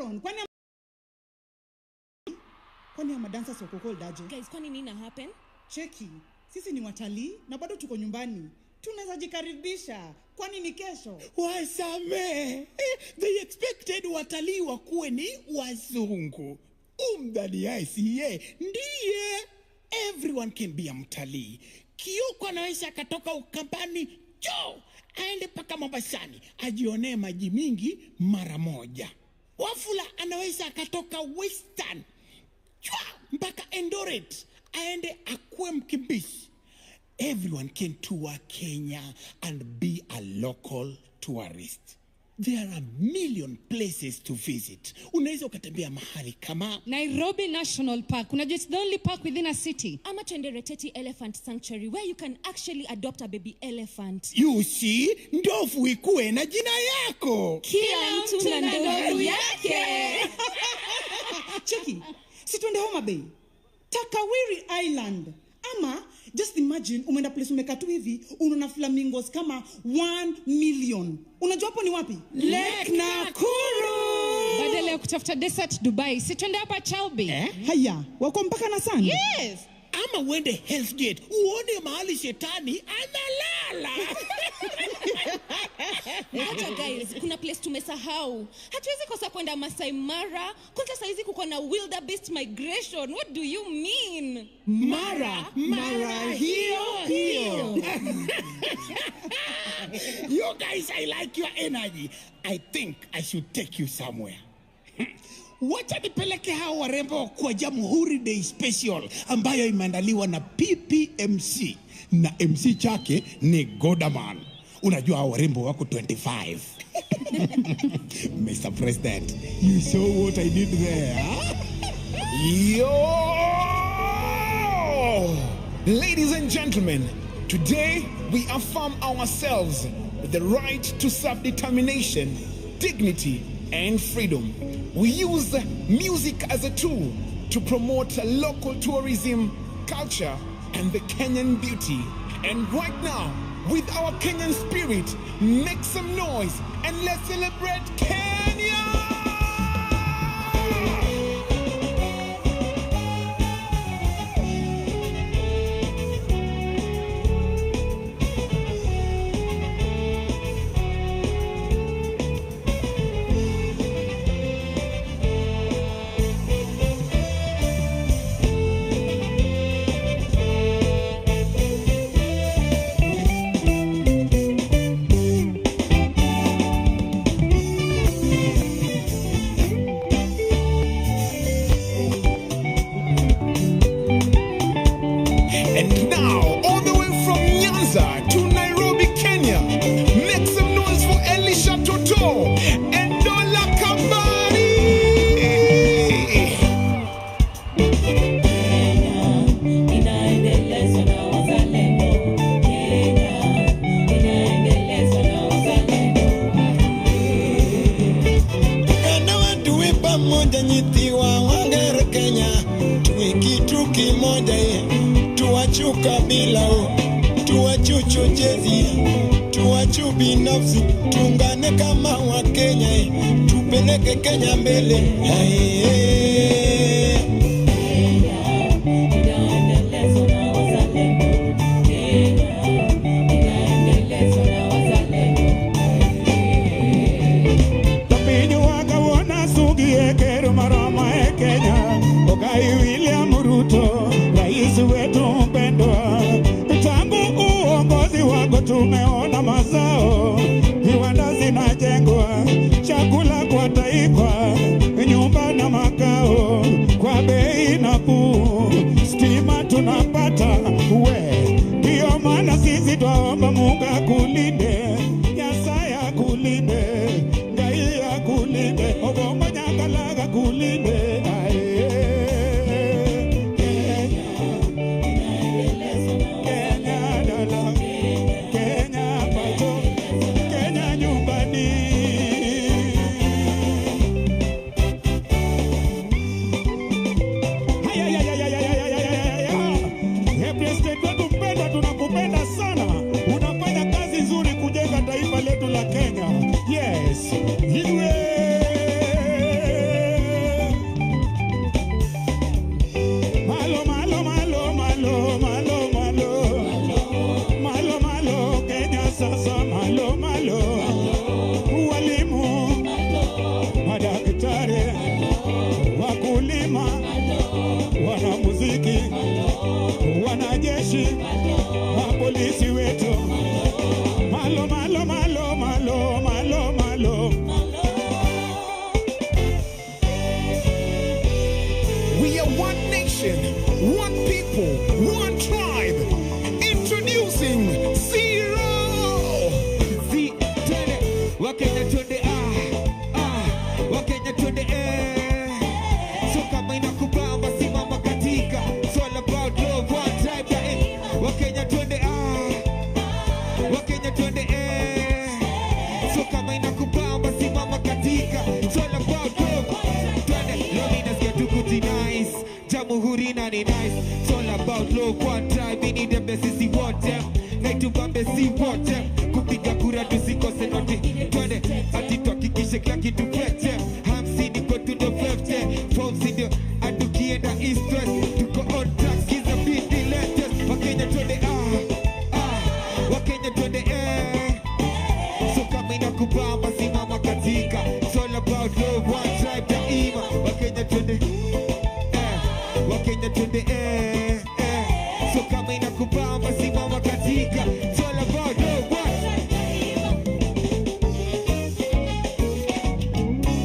Sharon, kwani ya madansa soko cold aje? Guys, kwani nini na happen? Cheki, sisi ni watalii na bado tuko nyumbani. Tunaweza jikaribisha. Kwani ni kesho? Wasame. They expected watalii wakuwe ni wazungu. Umdani ICA. Ndiye. Everyone can be a mtalii. Kioko anaweza katoka Ukambani. Aende paka Mombasani. Ajione maji mingi mara moja. Wafula anaweza katoka Western. Mpaka Eldoret. Aende akue mkimbishi. Everyone can tour Kenya and be a local tourist. There are a million places to visit. Unaweza ukatembea mahali kama Nairobi National Park. Unajua it's the only park within a city. Ama tuende Reteti Elephant Sanctuary where you can actually adopt a baby elephant. You see, ndovu ikuwe na jina yako. Kila mtu na ndovu yake. Cheki, si tuende Homa Bay. Takawiri Island. Ama just imagine umeenda place umekaa tu hivi unaona flamingos kama 1 million. Unajua hapo ni wapi? Lake Nakuru. Badala ya kutafuta desert Dubai, si tuende hapa Chalbi. Haya, wako mpaka na sana. Yes. Ama uende Hell's Gate, uone mahali shetani analala. Acha guys, kuna place tumesahau. Hatuwezi kosa kwenda Masai Mara. Kwanza saizi kuko na wildebeest migration. What do you mean? Mara hiyo. You guys, I like your energy. I think I should take you somewhere. Wacha nipeleke hao warembo kwa Jamhuri Day Special ambayo imeandaliwa na PPMC na MC chake ni Godaman. Unajua hao warembo wako 25. Mr. President, you saw what I did there. Yo! Ladies and gentlemen, today we affirm ourselves with the right to self-determination, dignity, and freedom. We use music as a tool to promote local tourism, culture, and the Kenyan beauty. And right now, with our Kenyan spirit, make some noise and let's celebrate Kenya! And now, all the way from Nyanza to Nairobi, Kenya, make some noise for Elisha Toto and Dola Kabari. Pamoja nyitiwa wangere Kenya, tuwe kitu kimoja tuwachu kabila tuwachu jezi tuwachu binafsi tuungane kama wa Kenya tupeleke Kenya mbele. Kenya, Ogai William Ruto, rais wetu mpendwa. Tangu uongozi wako tumeona mazao, viwanda zinajengwa, chakula kwa taifa, nyumba na makao kwa bei nafuu, stima tunapata ndio maana sisi twaomba Mungu akulinde, Nyasaye akulinde, Ngai akulinde, Ogongo Nyakalaga akulinde. Kenya. Yes. It's all about love. Twende, loneliness get too good nice. Jamhuri na ni nice. It's all about love. One time, we need them, see what them. Like to bambe, see what them. Kupiga kura tusikose noti. Twende, ati tuhakikishe kila kitu pete. Hamsi niko to the 50. Phones in the atukienda east west. Tuko on track, is a bit the latest. Wakenya twende Wakenya twende So kama inakubamba simama katika. It's all about love, one tribe daima. Wakenya twende Wakenya twende So kama inakubamba simama katika. It's all about love, one.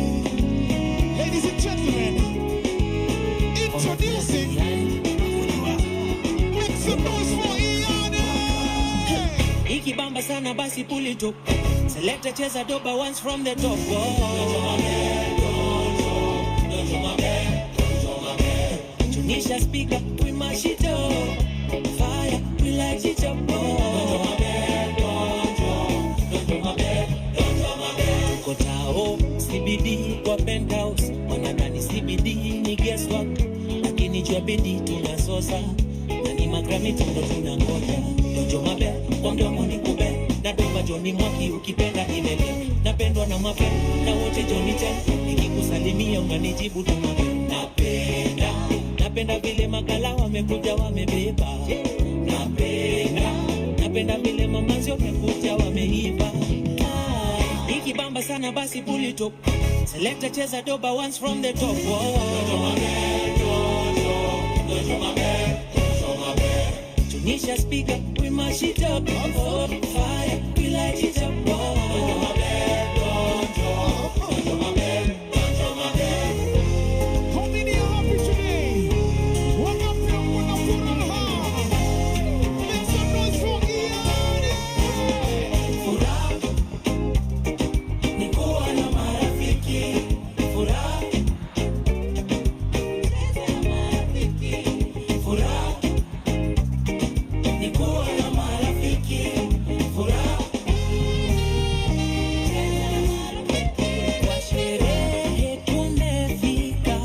Ladies and gentlemen, introducing, make some noise for Iana. Ikibamba sana basi pull it up. Selector cheza doba once from the top. Tunisha speaker, we mash it up. Fire, we light it up. Kotao, CBD kwa penthouse. Wanadhani CBD ni guesswork, lakini jua bedi tunasosa. Na ni magrami tundo tunangoja. Dojo mabe, kwa mdomo ni kube. Na doba Johnny Mwaki ukipenda imele. Napendwa na mape, na wote Johnny Chen. Nikikusalimia unanijibu tu mabe. Napenda vile makala wamekuja wamebeba. Napenda vile mamanzi wamekuja wameiva. Ikibamba sana basi pull it up. Selector cheza doba once from the top. Tunisha speaker, we mash it up. Fire, we light it up. How many are happy today? Walk up here, put up your hand. Make some noise for Iana. Furaha ni kuwa na marafiki. Furaha ni kuwa na marafiki. Furaha kwa sherehe tumefika.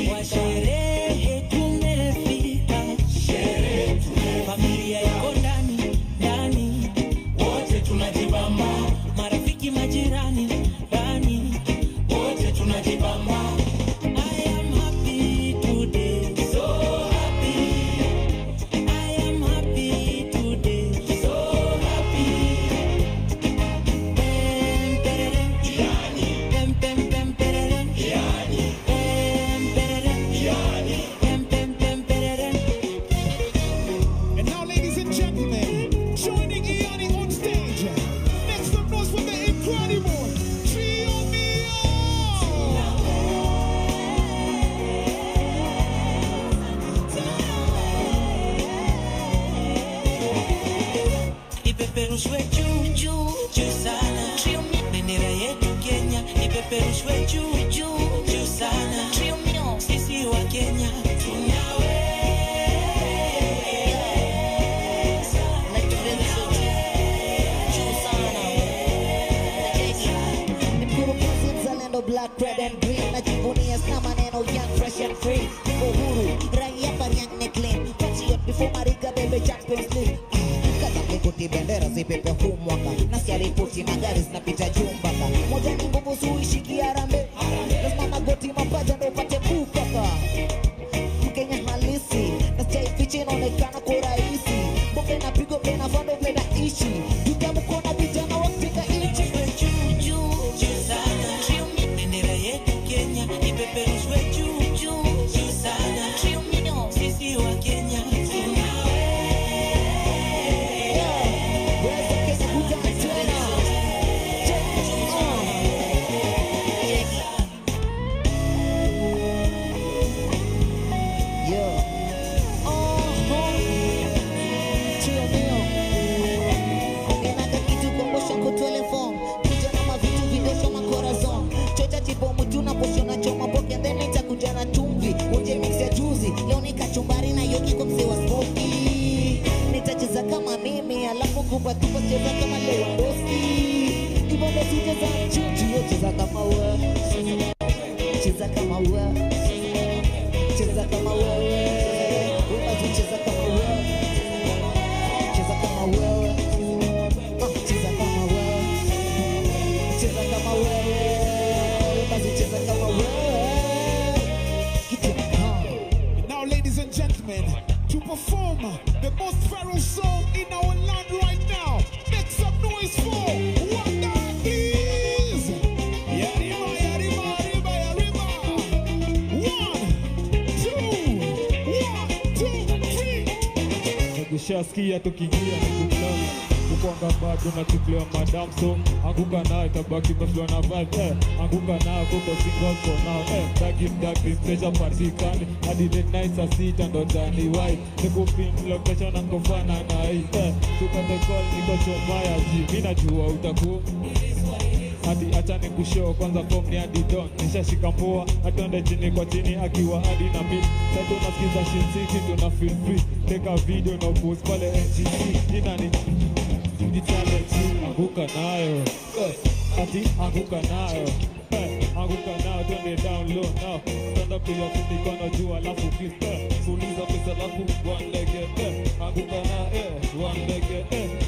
Kwa sherehe tumefika. Familia iko ndani, wote tunajibamba. Marafiki majirani, ndani, wote tunajibamba. I am happy today, so happy. I am happy today, so happy. Pem, pem, pem, pereren. Pem, pereren. Pem, pem, pem, pereren. And now, ladies and gentlemen, joining Iani on stage, make some noise for the incredible Trio Mio. Ipeperushwe juu juu juu sana. Bendera yetu Kenya ipeperushwe juu juu juu sana. Sisi wa Kenya tunaweza. Mkurugenzi mzalendo, black, red and green. Najivunia sana maneno young, fresh and free. Niko huru, raia pariang clean. Patriot before Mariga bebe Champions League. Kaza mlikuti bendera zipepe huu mwaka. Nasikia ripoti magari zinapita juu mpaka. Moja ni nguvu suishi Harambee. Lazima magoti mapaja ndo upate kukaka. Mkenya halisi, nasikia ifichi inaonekana kwa rahisi. Mboga inapigwa tena vando venda ishi. Duka mkona vijana wakipika ichi. Juu sana. Bendera yetu Kenya ipeperushwe juu juu juu sana. Sisi wa Kenya tunaweza. Where's the Kenya who dance tena? Chuchu cheza kama wewe, cheza kama wewe, cheza kama wewe, basi cheza kama wewe, cheza kama wewe, cheza kama wewe, cheza kama wewe, basi cheza kama wewe. Now, ladies and gentlemen, to perform the most feral song in our land right now, make some noise for Wanda, please. Yarima, yarima, yarima, yarima. 1, 2, 1, 2, 3. Ukishasikia tukiingia ni kuplana kukwanga bado na tuklewa madam so anguka nayo itabaki meflow na vibe anguka nayo kuko single for now dagi mteja patikani hadi the night saa sita ndo tani white niko pin location na kofana na hii tukate call niko chomaya ji mimi najua utakuwa hadi acha nikushow kwanza form ni hadi don nishashika mpoa atonde chini kwa chini akiwa hadi na mid sasa tunasikiza shit city tuna feel free take a video na post pale NGC inani the talent anguka nayo ati anguka nayo anguka nayo twende down low now stand up to your feet mikono juu alafu kiss fuliza pesa alafu one leg anguka nayo one leg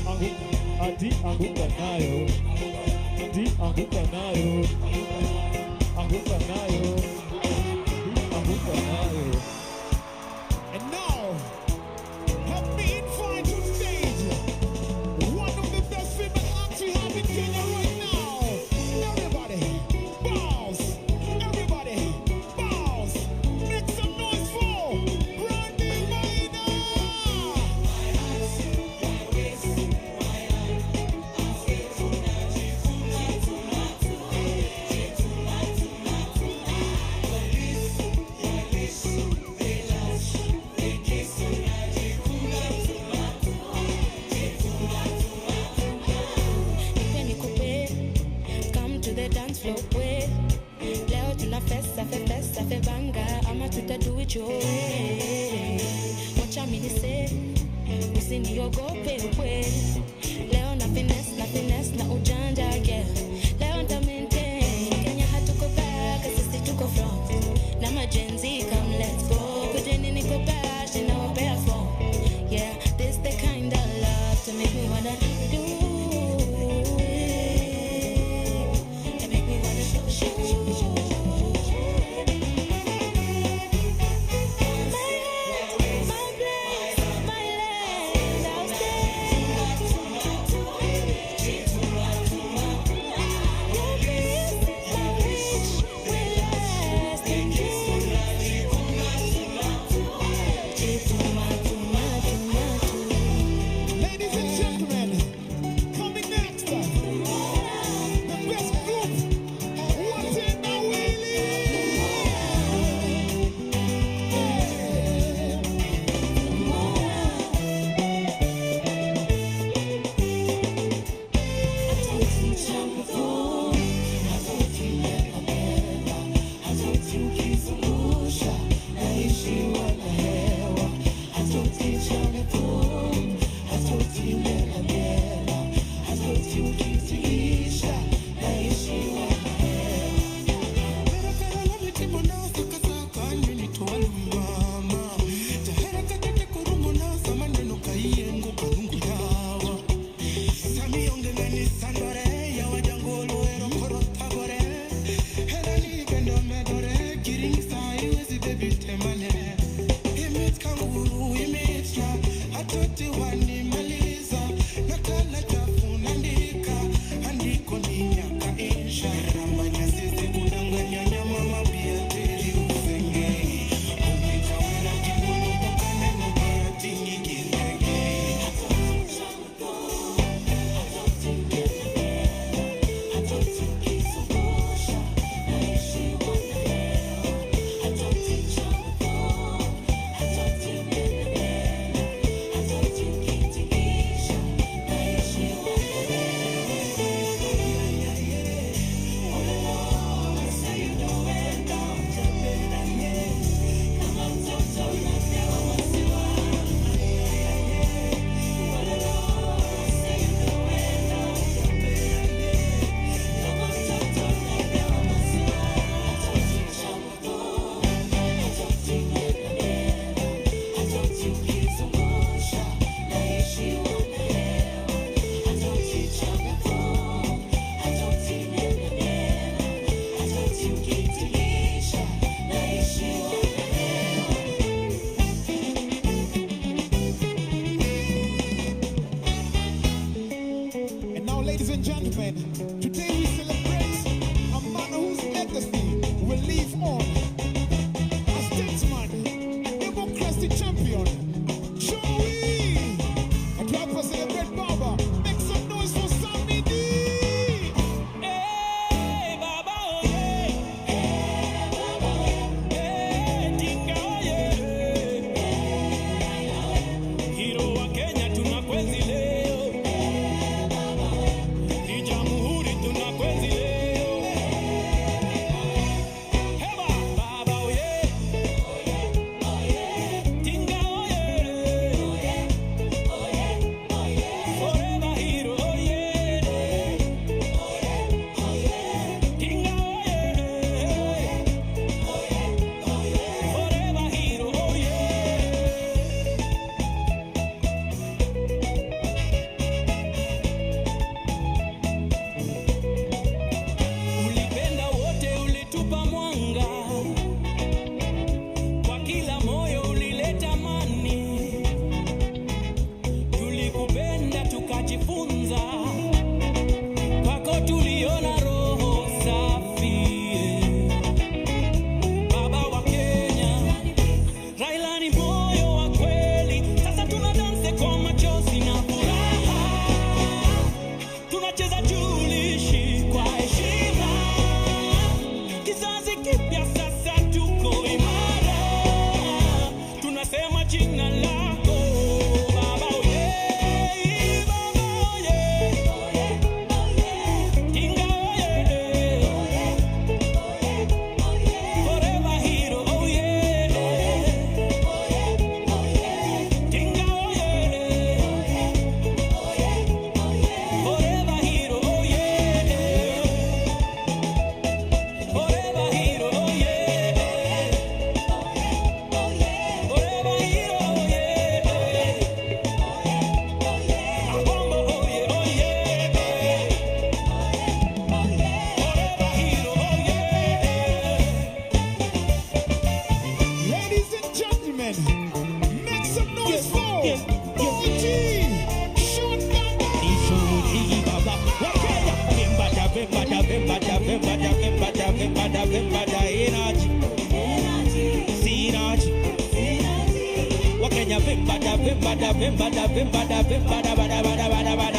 anguka ati anguka nayo ati anguka nayo anguka nayo anguka nayo. And now, help me invite to the stage one of the best female acts we have in Kenya right now. Everybody, bounce! Everybody, bounce! Make some noise for Brandy Maina! Come to the dance floor way. Leo tuna festa fe banga ama tuta do it your way. Wacha mimi say usiniogope we. Leo na finesse na ujanja yeah. Leo nta maintain Kenya hatuko back sisi tuko front. Na majenzi come let's go. Kujeni niko bash na wapea phone. Yeah, this the kind of love to make me wanna do.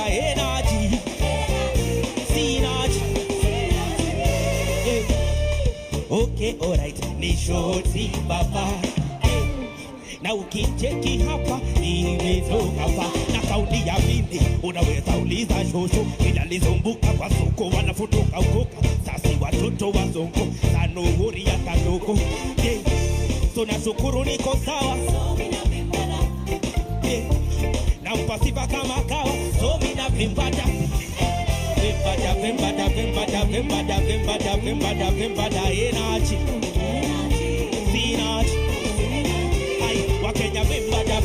energy. Synergy. Okay, alright, ni shoti baba. Na ukicheki hapa nimetoka hapa na kaudi ya mimi unaweza uliza shosho inalizunguka kwa soko wanafutoka ukoka sasi watoto wa soko Sanuhuri ya Kanoko so na shukuru niko sawa na mpasifa kama kawa so mina vimbada energy synergy. Wakenya vimbada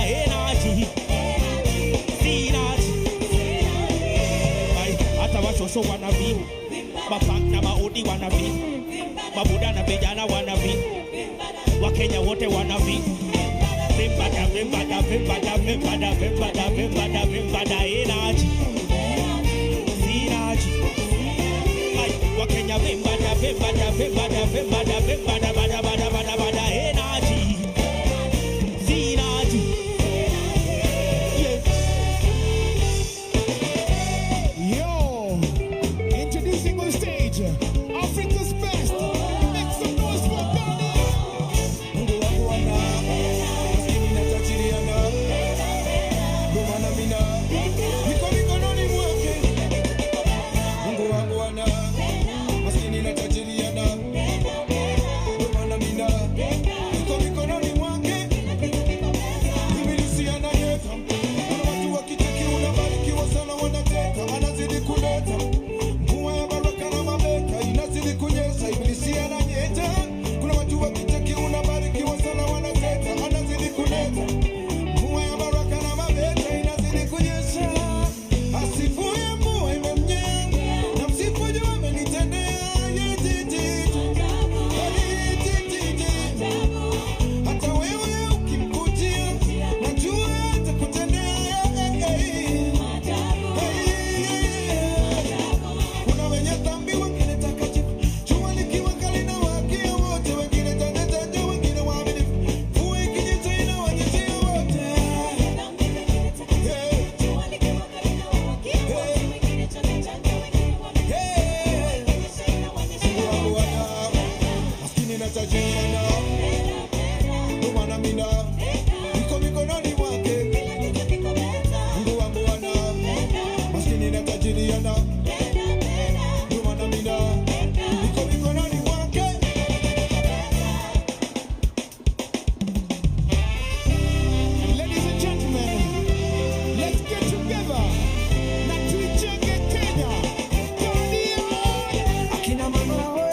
energy synergy. Hata washosho wanavi mapang na maudi wanavi mabuda na vijana wanavi Wakenya wote wanavi vimbada energy synergy. Wakenya vimbada energy synergy. Yo, introducing on stage Africa's best. Make some noise for Ghana. Mungu wangu wana maskini na tajiri ana domana mina niko mikononi mwake. Mungu wangu wana maskini na tajiri ana domana mina niko mikononi mwake. Ibilisi anayeta kuna watu wakiteki unabarikiwa sana wanateka anazidi kuleta mvua ya baraka na mabeka inazidi kunyesha. Ibilisi ananyeta kuna watu wakiteki unabarikiwa sana wanateka anazidi kuleta mvua ya baraka na mabeka inazidi kunyesha. Asifuye mvua imemnyea na msifu jua amenitendea hata wewe ukimkutia najua atakutendea. Kuna wenye dhambi wengine takatifu jua likiwa kali na wakia wote wengine tende wengine waaminifu mvua ikinyesha inawanyeshea wote. Mungu wangu wana maskini na tajiri ana domana mina niko mikononi mwake. Mungu wangu wana maskini na tajiri ana domana mina niko mikononi mwake. Ladies and gentlemen, let's get together. Na tuichenge Kenya. Akina mama we,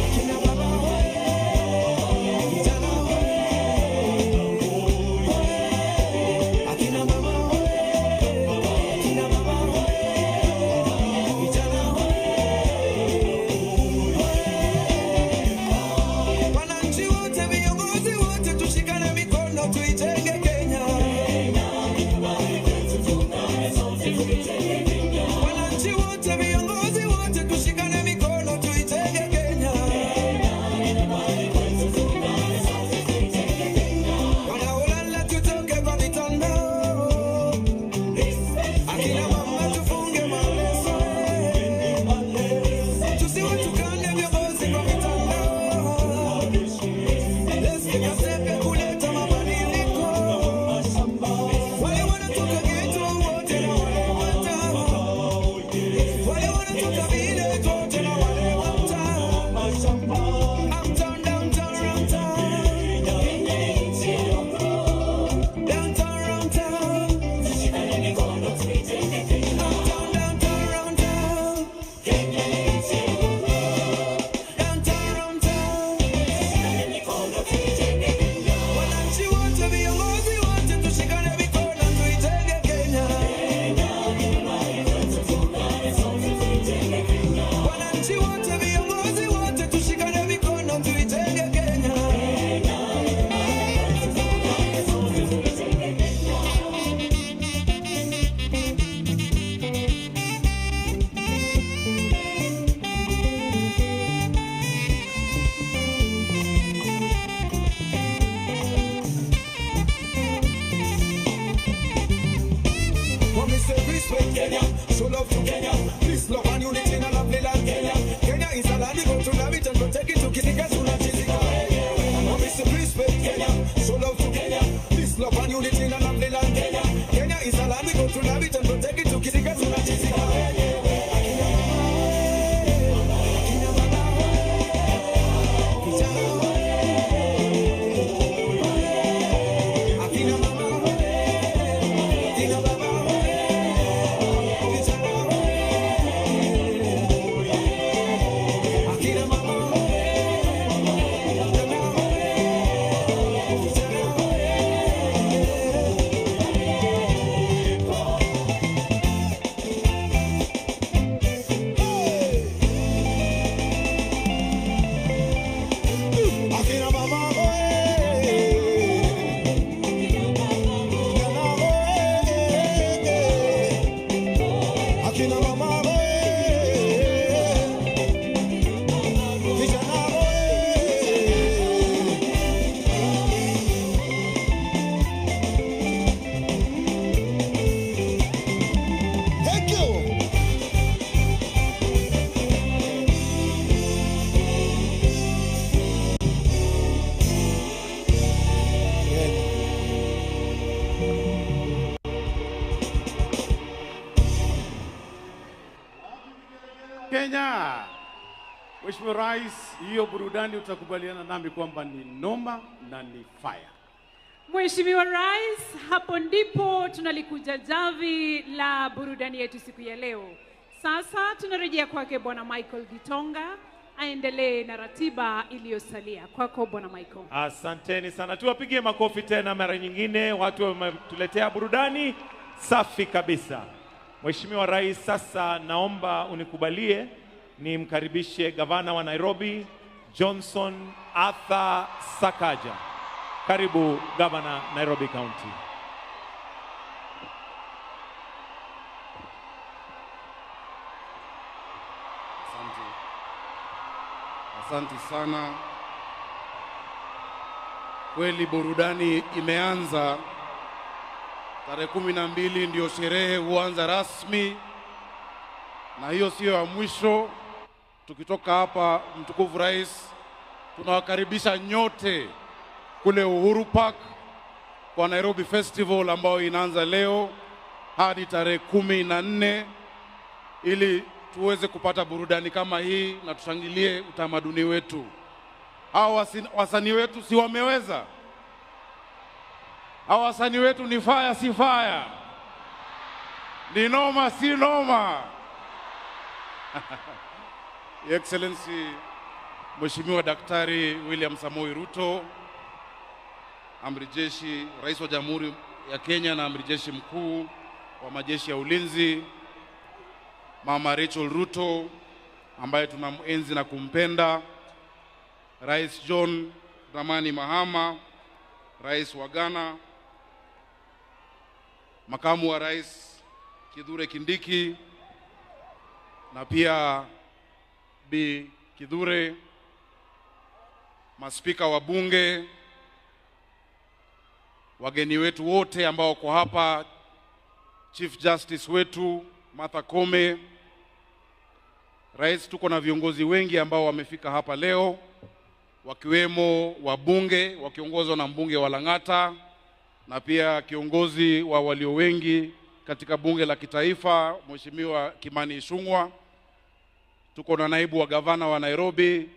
akina baba we, vijana we, akina mama we, akina baba we, respect Kenya. Show love to Kenya. Peace, love and unity in a lovely land Kenya. Kenya is a land we go to love it and protect it to Kitika Suna Chisika. Mr. Respect Kenya. Show love to Kenya. Peace, love and unity in a lovely land Kenya. Kenya is a land we go to love it and protect it to Kitika Suna Chisika. Kenya. Mheshimiwa Rais, hiyo burudani utakubaliana nami kwamba ni noma na ni fire. Mheshimiwa Rais, hapo ndipo tunalikuja javi la burudani yetu siku ya leo. Sasa tunarejea kwake Bwana Michael Gitonga aendelee na ratiba iliyosalia. Kwako Bwana Michael. Asanteni sana. Tuwapigie makofi tena mara nyingine. Watu wametuletea burudani safi kabisa. Mheshimiwa Rais, sasa naomba unikubalie nimkaribishe gavana wa Nairobi, Johnson Arthur Sakaja. Karibu gavana Nairobi County. Asante sana. Kweli burudani imeanza. Tarehe 12 ndio sherehe huanza rasmi. Na hiyo sio ya mwisho. Tukitoka hapa, mtukufu Rais, tunawakaribisha nyote kule Uhuru Park kwa Nairobi Festival ambayo inaanza leo hadi tarehe 14 ili tuweze kupata burudani kama hii na tushangilie utamaduni wetu. Hao wasanii wetu si wameweza? Hao wasanii wetu ni fire si fire? Ni noma si noma? Your Excellency Mheshimiwa Daktari William Samoei Ruto, Amri Jeshi, Rais wa Jamhuri ya Kenya na Amri Jeshi Mkuu wa Majeshi ya Ulinzi, Mama Rachel Ruto ambaye tunamuenzi na kumpenda, Rais John Dramani Mahama, Rais wa Ghana, Makamu wa Rais Kithure Kindiki na pia Bi Kithure, maspika wa bunge, wageni wetu wote ambao wako hapa, Chief Justice wetu Martha Koome. Rais, tuko na viongozi wengi ambao wamefika hapa leo, wakiwemo wabunge wakiongozwa na mbunge wa Lang'ata na pia kiongozi wa walio wengi katika bunge la kitaifa Mheshimiwa Kimani Ichung'wah. Tuko na naibu wa gavana wa Nairobi,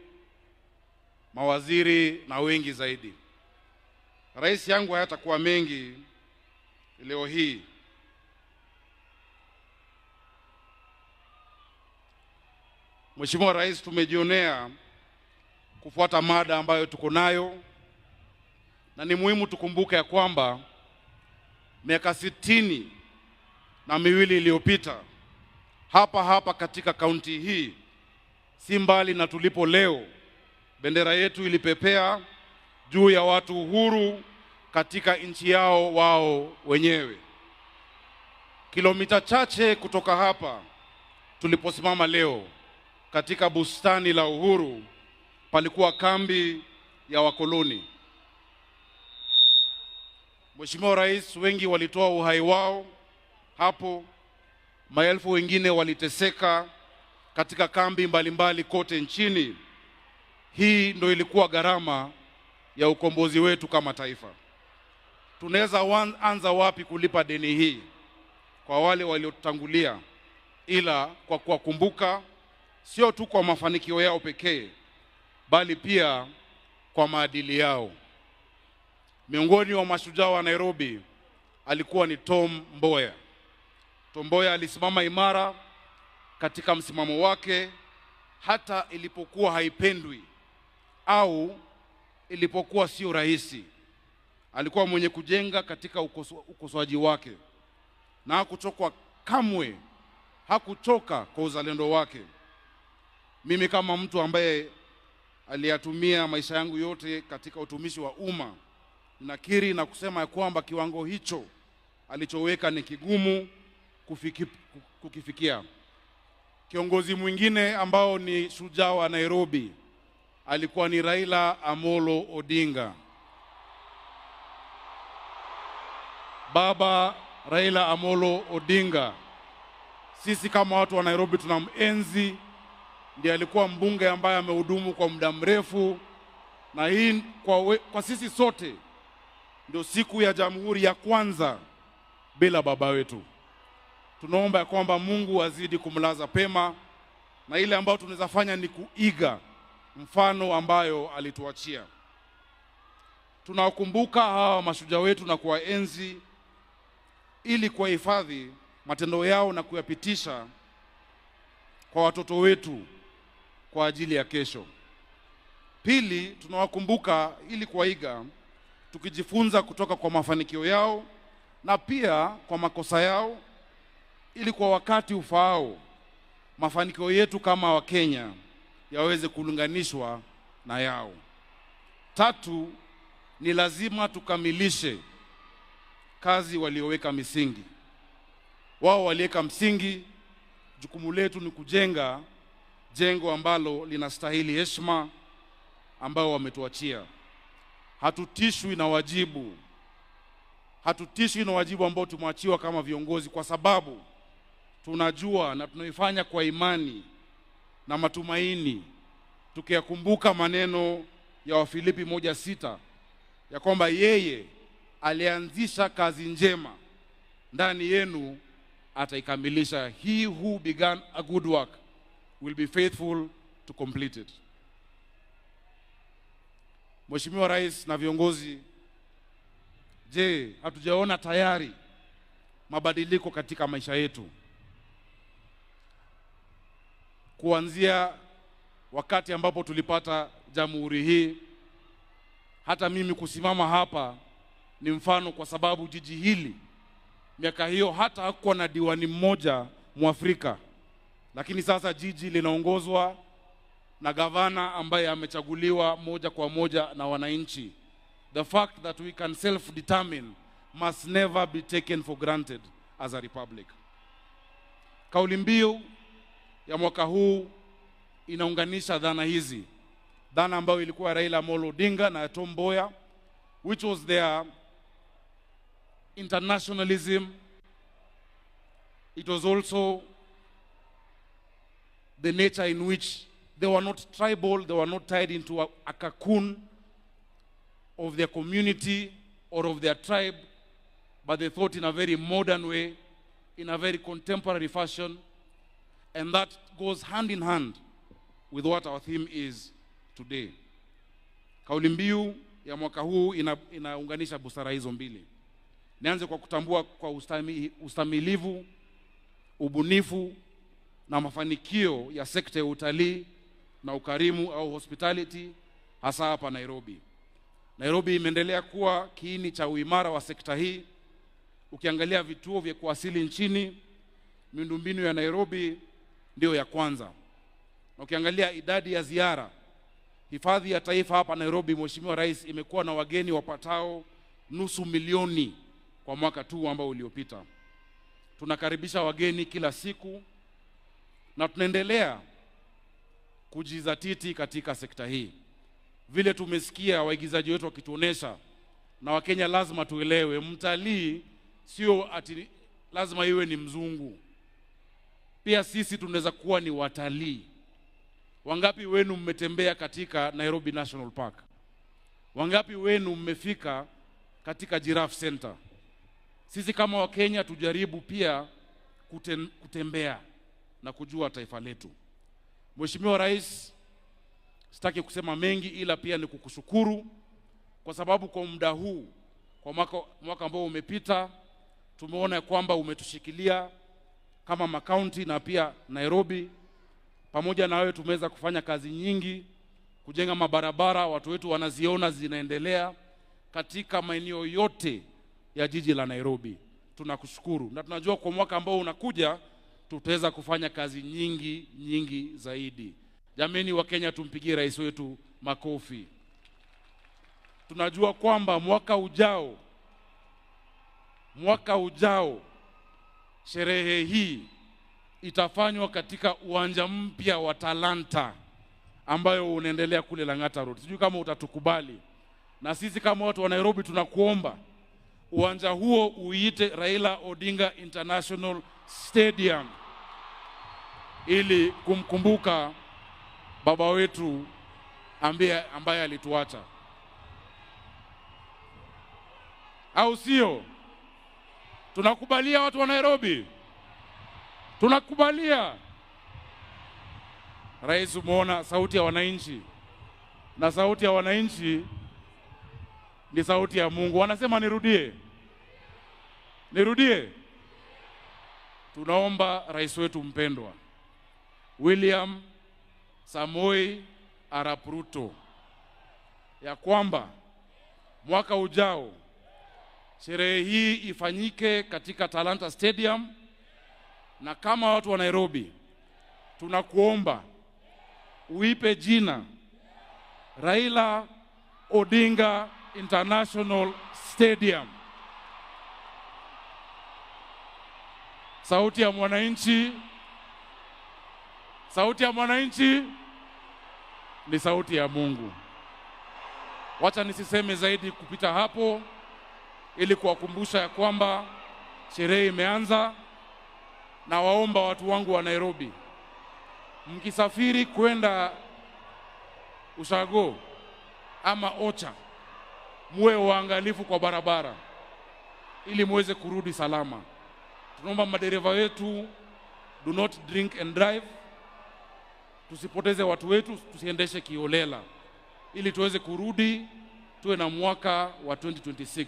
mawaziri na wengi zaidi. Rais, yangu hayatakuwa mengi leo hii. Mheshimiwa Rais, tumejionea kufuata mada ambayo tuko nayo, na ni muhimu tukumbuke ya kwamba miaka 62 iliyopita hapa katika kaunti hii, si mbali na tulipo leo, bendera yetu ilipepea juu ya watu uhuru katika nchi yao wao wenyewe. Kilomita chache kutoka hapa tuliposimama leo katika bustani la Uhuru palikuwa kambi ya wakoloni. Mheshimiwa Rais, wengi walitoa uhai wao hapo maelfu wengine waliteseka katika kambi mbalimbali kote nchini. Hii ndio ilikuwa gharama ya ukombozi wetu kama taifa. Tunaweza anza wapi kulipa deni hii kwa wale waliotangulia, ila kwa kuwakumbuka sio tu kwa mafanikio yao pekee, bali pia kwa maadili yao. Miongoni wa mashujaa wa Nairobi alikuwa ni Tom Mboya. Tom Mboya alisimama imara katika msimamo wake hata ilipokuwa haipendwi au ilipokuwa sio rahisi. Alikuwa mwenye kujenga katika ukosoaji wake na hakuchoka kamwe, hakuchoka kwa uzalendo wake. Mimi kama mtu ambaye aliyatumia maisha yangu yote katika utumishi wa umma, nakiri na kusema ya kwamba kiwango hicho alichoweka ni kigumu kukifikia. Kiongozi mwingine ambao ni shujaa wa Nairobi alikuwa ni Raila Amolo Odinga. Baba Raila Amolo Odinga, sisi kama watu wa Nairobi tunamenzi. Ndiye alikuwa mbunge ambaye amehudumu kwa muda mrefu, na hii kwa sisi sote ndio siku ya Jamhuri ya kwanza bila baba wetu. Tunaomba ya kwamba Mungu azidi kumlaza pema, na ile ambayo tunaweza fanya ni kuiga mfano ambayo alituachia. Tunawakumbuka hawa mashujaa wetu na kuwaenzi ili kuhifadhi matendo yao na kuyapitisha kwa watoto wetu kwa ajili ya kesho. Pili, tunawakumbuka ili kuwaiga, tukijifunza kutoka kwa mafanikio yao na pia kwa makosa yao, ili kwa wakati ufaao mafanikio yetu kama Wakenya yaweze kulinganishwa na yao. Tatu, ni lazima tukamilishe kazi walioweka misingi. Wao waliweka msingi, jukumu letu ni kujenga jengo ambalo linastahili heshima ambao wametuachia. Hatutishwi na wajibu. Hatutishwi na wajibu ambao tumeachiwa kama viongozi, kwa sababu tunajua na tunaifanya kwa imani na matumaini, tukiyakumbuka maneno ya Wafilipi 1:6 ya kwamba yeye alianzisha kazi njema ndani yenu ataikamilisha. He who began a good work will be faithful to complete it. Mheshimiwa Rais na viongozi, je, hatujaona tayari mabadiliko katika maisha yetu? Kuanzia wakati ambapo tulipata jamhuri hii, hata mimi kusimama hapa ni mfano, kwa sababu jiji hili miaka hiyo hata hakuwa na diwani mmoja Mwafrika, lakini sasa jiji linaongozwa na gavana ambaye amechaguliwa moja kwa moja na wananchi. The fact that we can self-determine must never be taken for granted as a republic. Kauli mbiu ya mwaka huu inaunganisha dhana hizi. Dhana ambayo ilikuwa Raila Amolo Odinga na Tom Mboya, which was their internationalism. It was also the nature in which they were not tribal, they were not tied into a cocoon of their community or of their tribe, but they thought in a very modern way, in a very contemporary fashion, and that goes hand in hand with what our theme is today. Kauli mbiu ya mwaka huu inaunganisha busara hizo mbili. Nianze kwa kutambua kwa ustamilivu, ubunifu na mafanikio ya sekta ya utalii na ukarimu au hospitality, hasa hapa Nairobi. Nairobi imeendelea kuwa kiini cha uimara wa sekta hii. Ukiangalia vituo vya kuwasili nchini, miundombinu ya Nairobi ndio ya kwanza. Na ukiangalia idadi ya ziara, hifadhi ya taifa hapa Nairobi, Mheshimiwa Rais, imekuwa na wageni wapatao 500,000 kwa mwaka tu ambao uliopita. Tunakaribisha wageni kila siku na tunaendelea kujizatiti katika sekta hii. Vile tumesikia waigizaji wetu wakituonesha, na Wakenya lazima tuelewe, mtalii sio ati lazima iwe ni mzungu. pia sisi tunaweza kuwa ni watalii. Wangapi wenu mmetembea katika Nairobi National Park? Wangapi wenu mmefika katika Giraffe Center? Sisi kama Wakenya tujaribu pia kutembea na kujua taifa letu. Mheshimiwa Rais, sitaki kusema mengi ila pia ni kukushukuru kwa sababu kwa muda huu, kwa mwaka ambao umepita, tumeona kwamba umetushikilia kama makaunti na pia Nairobi. Pamoja na wewe tumeweza kufanya kazi nyingi, kujenga mabarabara, watu wetu wanaziona zinaendelea katika maeneo yote ya jiji la Nairobi. Tunakushukuru na tunajua kwa mwaka ambao unakuja tutaweza kufanya kazi nyingi zaidi. Jameni wa Kenya, tumpigie rais wetu makofi. Tunajua kwamba mwaka ujao sherehe hii itafanywa katika uwanja mpya wa Talanta ambayo unaendelea kule Lang'ata Road. Sijui kama utatukubali. Na sisi kama watu wa Nairobi tunakuomba uwanja huo uite Raila Odinga International Stadium ili kumkumbuka baba wetu ambaye alituacha. Au sio? Tunakubalia watu wa Nairobi? Tunakubalia. Rais, umeona sauti ya wananchi, na sauti ya wananchi ni sauti ya Mungu. Wanasema nirudie. Tunaomba rais wetu mpendwa William Samoei Arap Ruto ya kwamba mwaka ujao sherehe hii ifanyike katika Talanta Stadium, na kama watu wa Nairobi tunakuomba uipe jina Raila Odinga International Stadium. Sauti ya mwananchi ni sauti ya Mungu. Wacha nisiseme zaidi kupita hapo, ili kuwakumbusha ya kwamba sherehe imeanza. Na waomba watu wangu wa Nairobi, mkisafiri kwenda Ushago ama Ocha, muwe waangalifu kwa barabara ili muweze kurudi salama. Tunaomba madereva wetu do not drink and drive. Tusipoteze watu wetu, tusiendeshe kiolela ili tuweze kurudi tuwe na mwaka wa 2026.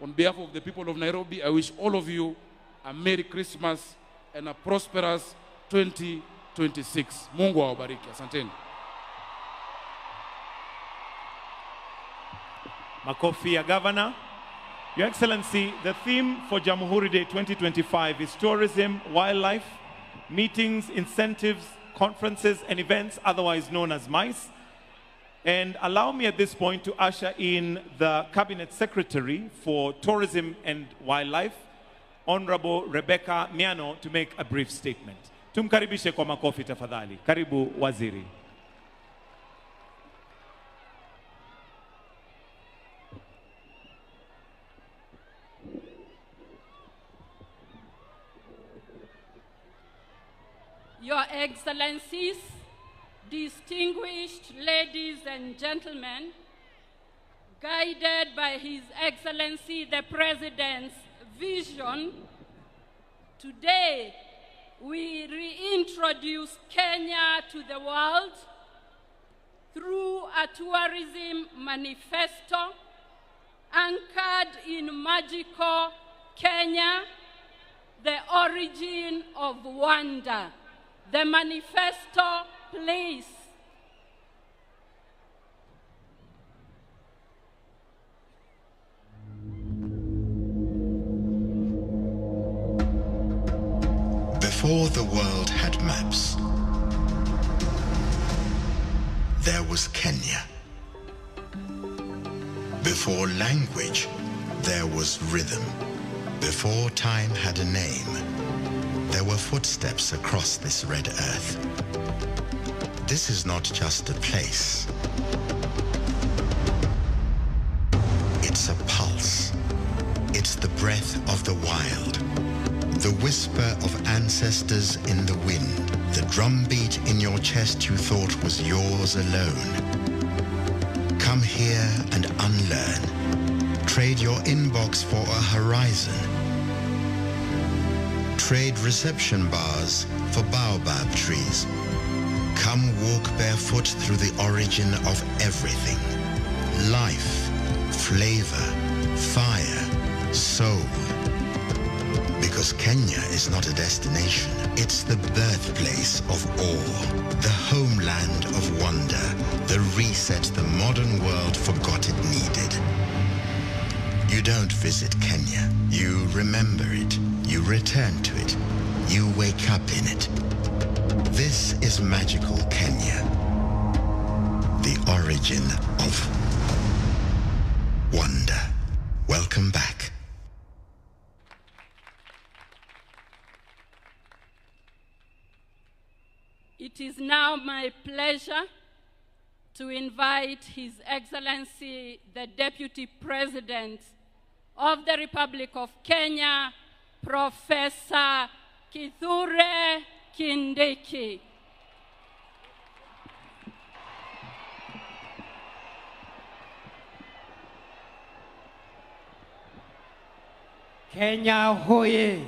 On behalf of the people of Nairobi, I wish all of you a Merry Christmas and a prosperous 2026. Mungu awabariki. Asanteni. Makofi ya Governor. Your Excellency, the theme for Jamhuri Day 2025 is tourism, wildlife, meetings, incentives, conferences and events, otherwise known as MICE. And allow me at this point to usher in the Cabinet Secretary for Tourism and Wildlife, Honorable Rebecca Miano, to make a brief statement. Tumkaribishe kwa makofi tafadhali. Karibu Waziri. Your Excellencies, distinguished ladies and gentlemen, guided by His Excellency the President's vision, today we reintroduce Kenya to the world through a tourism manifesto anchored in magical Kenya, the origin of wonder. The manifesto, please. Before the world had maps, there was Kenya. Before language, there was rhythm. Before time had a name, there were footsteps across this red earth. This is not just a place. It's a pulse. It's the breath of the wild, The whisper of ancestors in the wind, the drumbeat in your chest you thought was yours alone. Come here and unlearn. Trade your inbox for a horizon. Trade reception bars for baobab trees. Come walk barefoot through the origin of everything. Life, flavor, fire, soul. Because Kenya is not a destination, it's the birthplace of awe, the homeland of wonder, the reset the modern world forgot it needed. You don't visit Kenya, you remember it, you return to it, you wake up in it. This is magical Kenya, the origin of wonder. Welcome back. It is now my pleasure to invite His Excellency, the Deputy President of the Republic of Kenya, Professor Kithure Kindiki. Kenya hoye!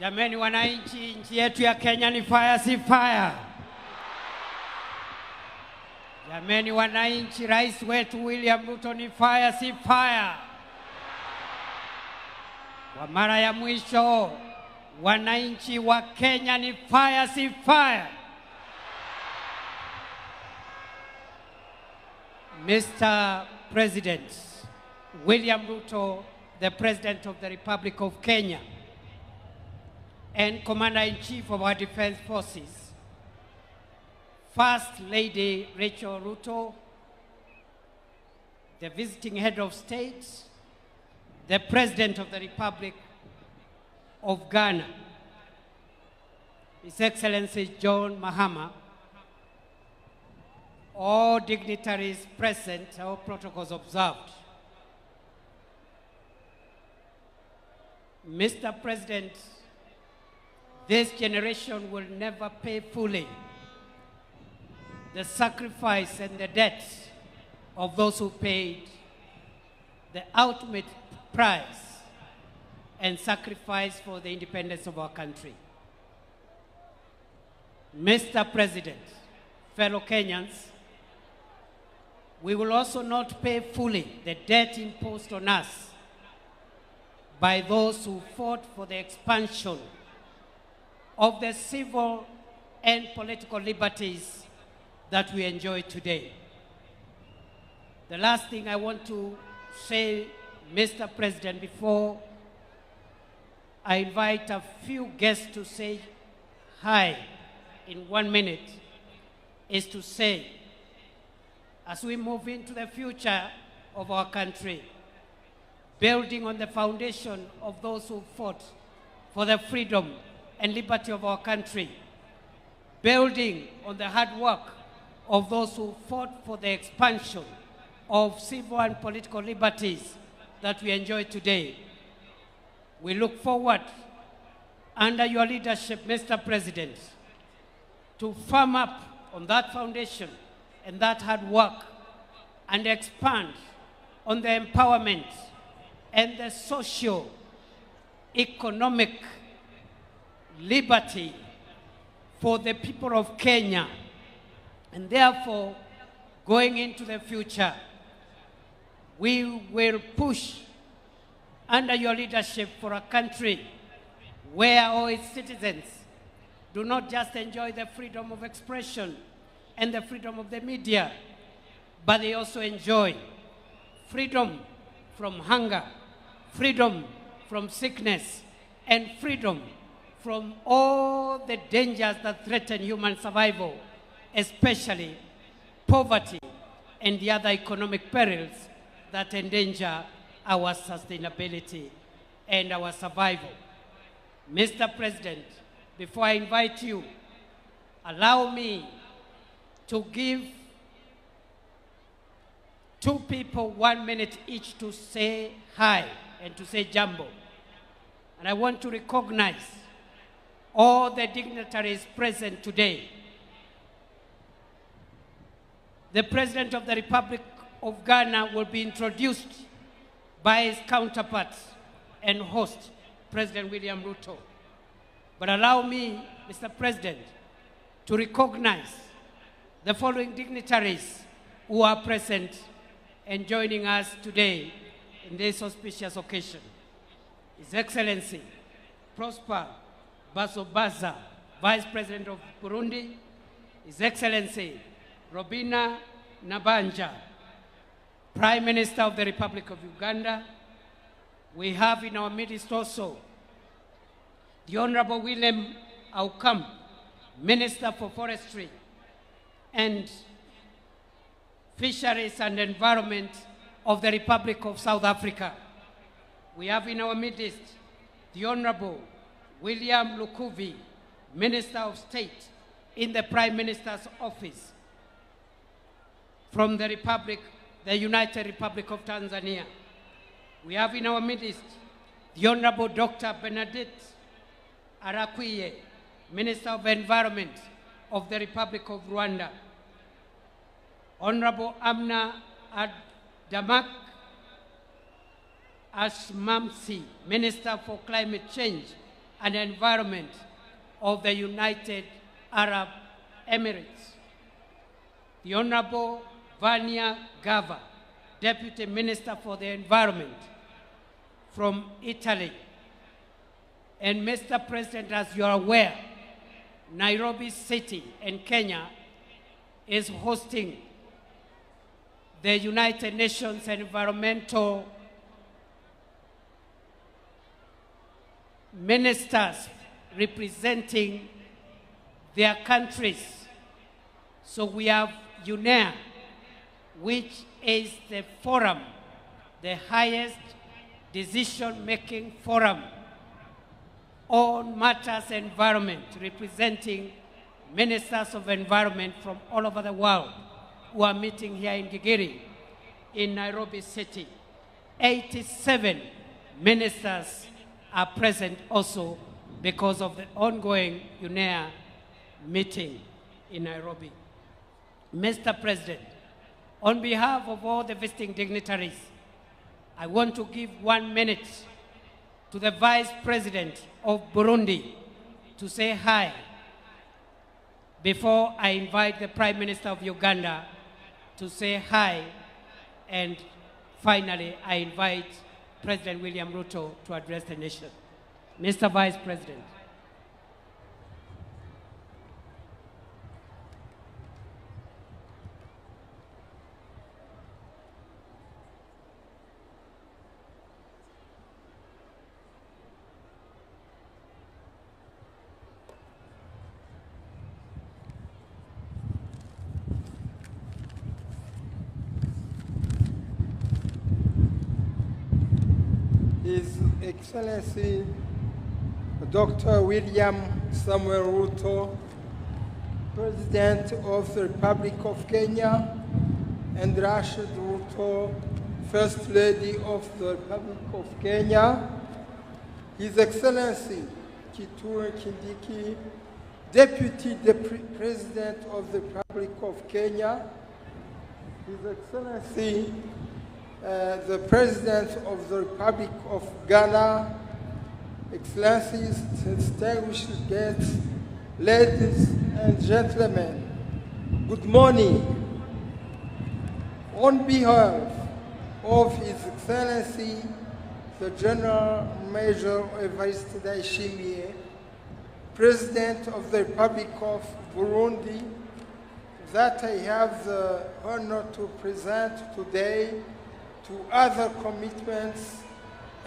Jameni wananchi, nchi yetu ya Kenya ni fire si fire. Jameni wananchi, rais wetu William Ruto ni fire si fire. Kwa mara ya mwisho, wananchi wa Kenya ni fire si fire. Mr. President, William Ruto, the President of the Republic of Kenya, and Commander-in-Chief of our Defense Forces, First Lady Rachel Ruto, the visiting head of state, the President of the Republic of Ghana, His Excellency John Mahama, all dignitaries present, all protocols observed. Mr. President, this generation will never pay fully the sacrifice and the debt of those who paid the ultimate price and sacrifice for the independence of our country. Mr. President, fellow Kenyans, we will also not pay fully the debt imposed on us by those who fought for the expansion of the civil and political liberties that we enjoy today. The last thing I want to say, Mr. President, before I invite a few guests to say hi in 1 minute, is to say, as we move into the future of our country, building on the foundation of those who fought for the freedom and liberty of our country, building on the hard work of those who fought for the expansion of civil and political liberties that we enjoy today. We look forward, under your leadership, Mr. President, to firm up on that foundation and that hard work and expand on the empowerment and the socio-economic liberty for the people of Kenya. And therefore, going into the future, we will push under your leadership for a country where all its citizens do not just enjoy the freedom of expression and the freedom of the media, but they also enjoy freedom from hunger, freedom from sickness, and freedom from all the dangers that threaten human survival, especially poverty and the other economic perils that endanger our sustainability and our survival. Mr. President, before I invite you, allow me to give 2 people 1 minute each to say hi and to say jambo. And I want to recognize all the dignitaries present today. The President of the Republic of Ghana will be introduced by his counterpart and host, President William Ruto. But allow me, Mr. President, to recognize the following dignitaries who are present and joining us today in this auspicious occasion. His Excellency Prosper Basobaza, Vice President of Burundi. His Excellency Robina Nabanja, Prime Minister of the Republic of Uganda. We have in our midst also the Honorable William Aukam, Minister for Forestry and Fisheries and Environment of the Republic of South Africa. We have in our midst the Honorable William Lukuvi, Minister of State in the Prime Minister's Office from the United Republic of Tanzania. We have in our midst the Honorable Dr. Benedict Arakwiye, Minister of Environment of the Republic of Rwanda. Honorable Amna Damak Ashmamsi, Minister for Climate Change and Environment of the United Arab Emirates. The Honorable Vania Gava, Deputy Minister for the Environment from Italy. And Mr. President, as you are aware, Nairobi City in Kenya is hosting the United Nations Environmental Ministers representing their countries. So we have UNEA, which is the forum, the highest decision-making forum on matters environment, representing ministers of environment from all over the world who are meeting here in Gigiri, in Nairobi City. 87 ministers are present also because of the ongoing UNEA meeting in Nairobi. Mr. President, on behalf of all the visiting dignitaries, I want to give 1 minute to the Vice President of Burundi to say hi before I invite the Prime Minister of Uganda to say hi, and finally I invite President William Ruto to address the nation. Mr. Vice President. His Excellency Dr. William Samuel Ruto, President of the Republic of Kenya, and Rashid Ruto, First Lady of the Republic of Kenya, His Excellency Kithure Kindiki, Deputy President of the Republic of Kenya, His Excellency the President of the Republic of Ghana, Excellencies, distinguished guests, ladies and gentlemen, good morning. On behalf of His Excellency, the General Major Evariste Ndayishimiye, President of the Republic of Burundi, that I have the honor to present today, to other commitments,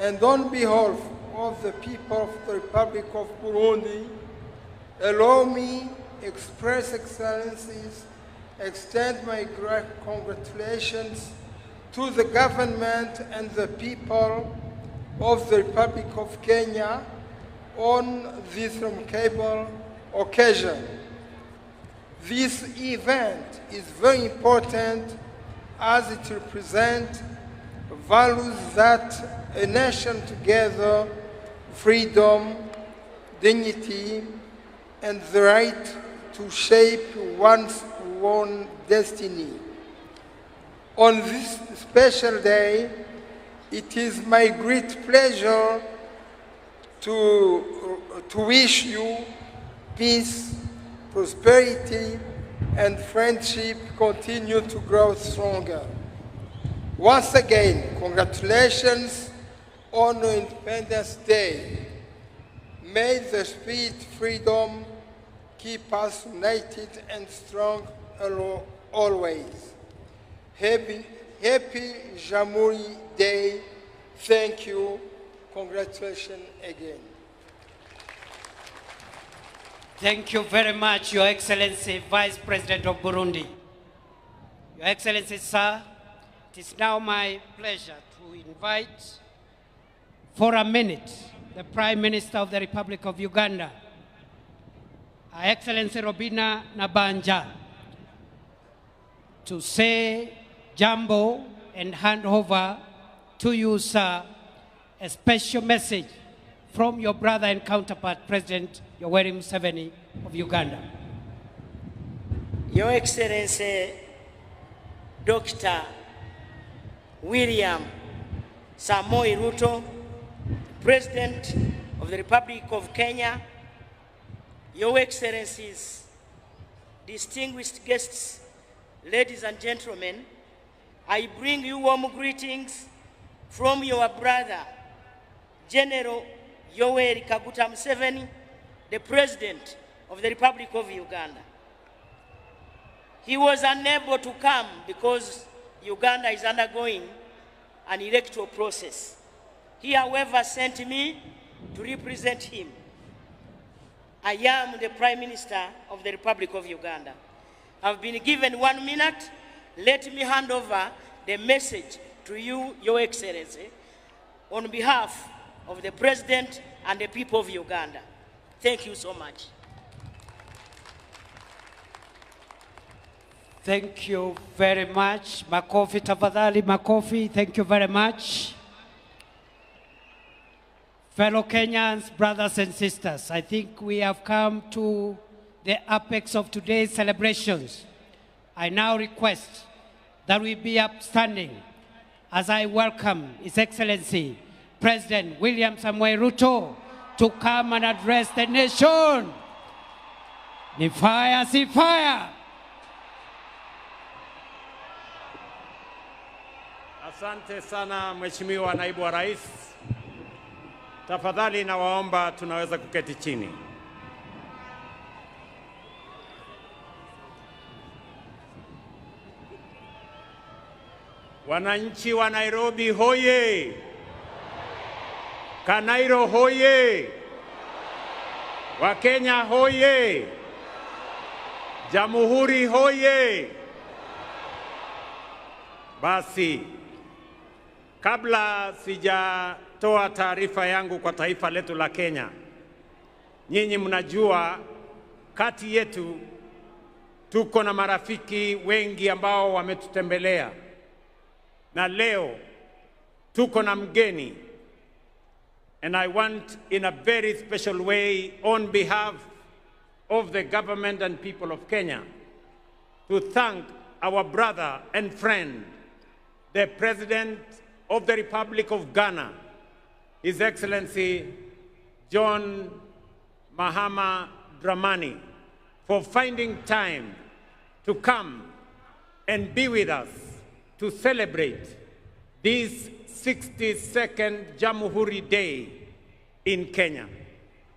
and on behalf of the people of the Republic of Burundi, allow me express excellencies, extend my great congratulations to the government and the people of the Republic of Kenya on this remarkable occasion. This event is very important as it represents values that a nation together freedom, dignity, and the right to shape one's own destiny. On this special day, it is my great pleasure to wish you peace, prosperity, and friendship continue to grow stronger. Once again, congratulations on Independence Day. May the spirit freedom keep us united and strong always. Happy Jamhuri Day. Thank you. Congratulations again. Thank you very much, Your Excellency, Vice President of Burundi. Your Excellency, sir, it is now my pleasure to invite for a minute the Prime Minister of the Republic of Uganda, Her Excellency Robina Nabanja, to say jambo and hand over to you, sir, a special message from your brother and counterpart, President Yoweri Museveni of Uganda. Your Excellency, Dr. William Samoei Ruto, President of the Republic of Kenya, Your Excellencies, distinguished guests, ladies and gentlemen, I bring you warm greetings from your brother, General Yoweri Kaguta Museveni, the President of the Republic of Uganda. He was unable to come because Uganda is undergoing an electoral process. He, however, sent me to represent him. I am the Prime Minister of the Republic of Uganda. I've been given 1 minute. Let me hand over the message to you, Your Excellency, on behalf of the President and the people of Uganda. Thank you so much. Thank you very much. Makofi tafadhali, makofi. Thank you very much. Fellow Kenyans, brothers and sisters, I think we have come to the apex of today's celebrations. I now request that we be upstanding as I welcome His Excellency, President William Samoei Ruto, to come and address the nation. Ni fire, si fire. Asante sana Mheshimiwa Naibu wa Rais. Tafadhali nawaomba tunaweza kuketi chini. Wananchi wa Nairobi hoye! Kanairo hoye! Wakenya hoye! Jamhuri hoye! Basi, kabla sijatoa taarifa yangu kwa taifa letu la Kenya, nyinyi mnajua kati yetu tuko na marafiki wengi ambao wametutembelea. Na leo tuko na mgeni, and I want in a very special way on behalf of the government and people of Kenya to thank our brother and friend, the President of the Republic of Ghana, His Excellency John Mahama Dramani, for finding time to come and be with us to celebrate this 62nd Jamhuri Day in Kenya.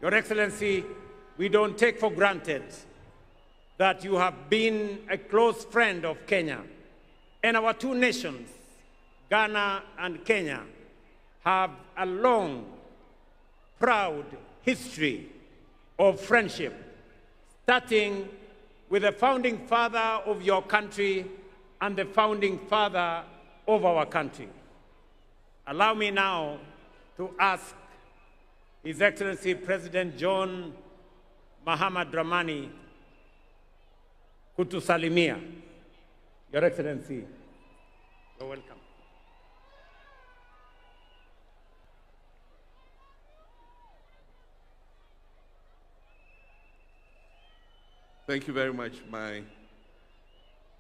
Your Excellency, we don't take for granted that you have been a close friend of Kenya. And our two nations, Ghana and Kenya, have a long, proud history of friendship, starting with the founding father of your country and the founding father of our country. Allow me now to ask His Excellency President John Mahama Dramani kutusalimia. Your Excellency, you're welcome. Thank you very much, my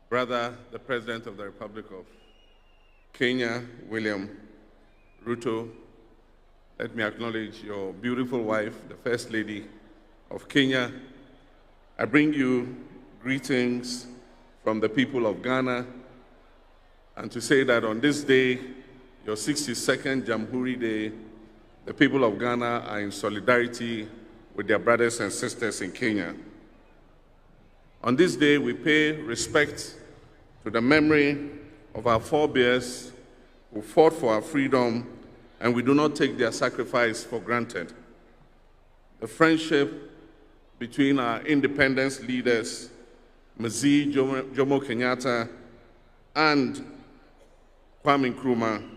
brother, the President of the Republic of Kenya, William Ruto. Let me acknowledge your beautiful wife, the First Lady of Kenya. I bring you greetings from the people of Ghana, and to say that on this day, your 62nd Jamhuri Day, the people of Ghana are in solidarity with their brothers and sisters in Kenya. On this day, we pay respect to the memory of our forebears who fought for our freedom, and we do not take their sacrifice for granted. The friendship between our independence leaders, Mzee Jomo Kenyatta and Kwame Nkrumah,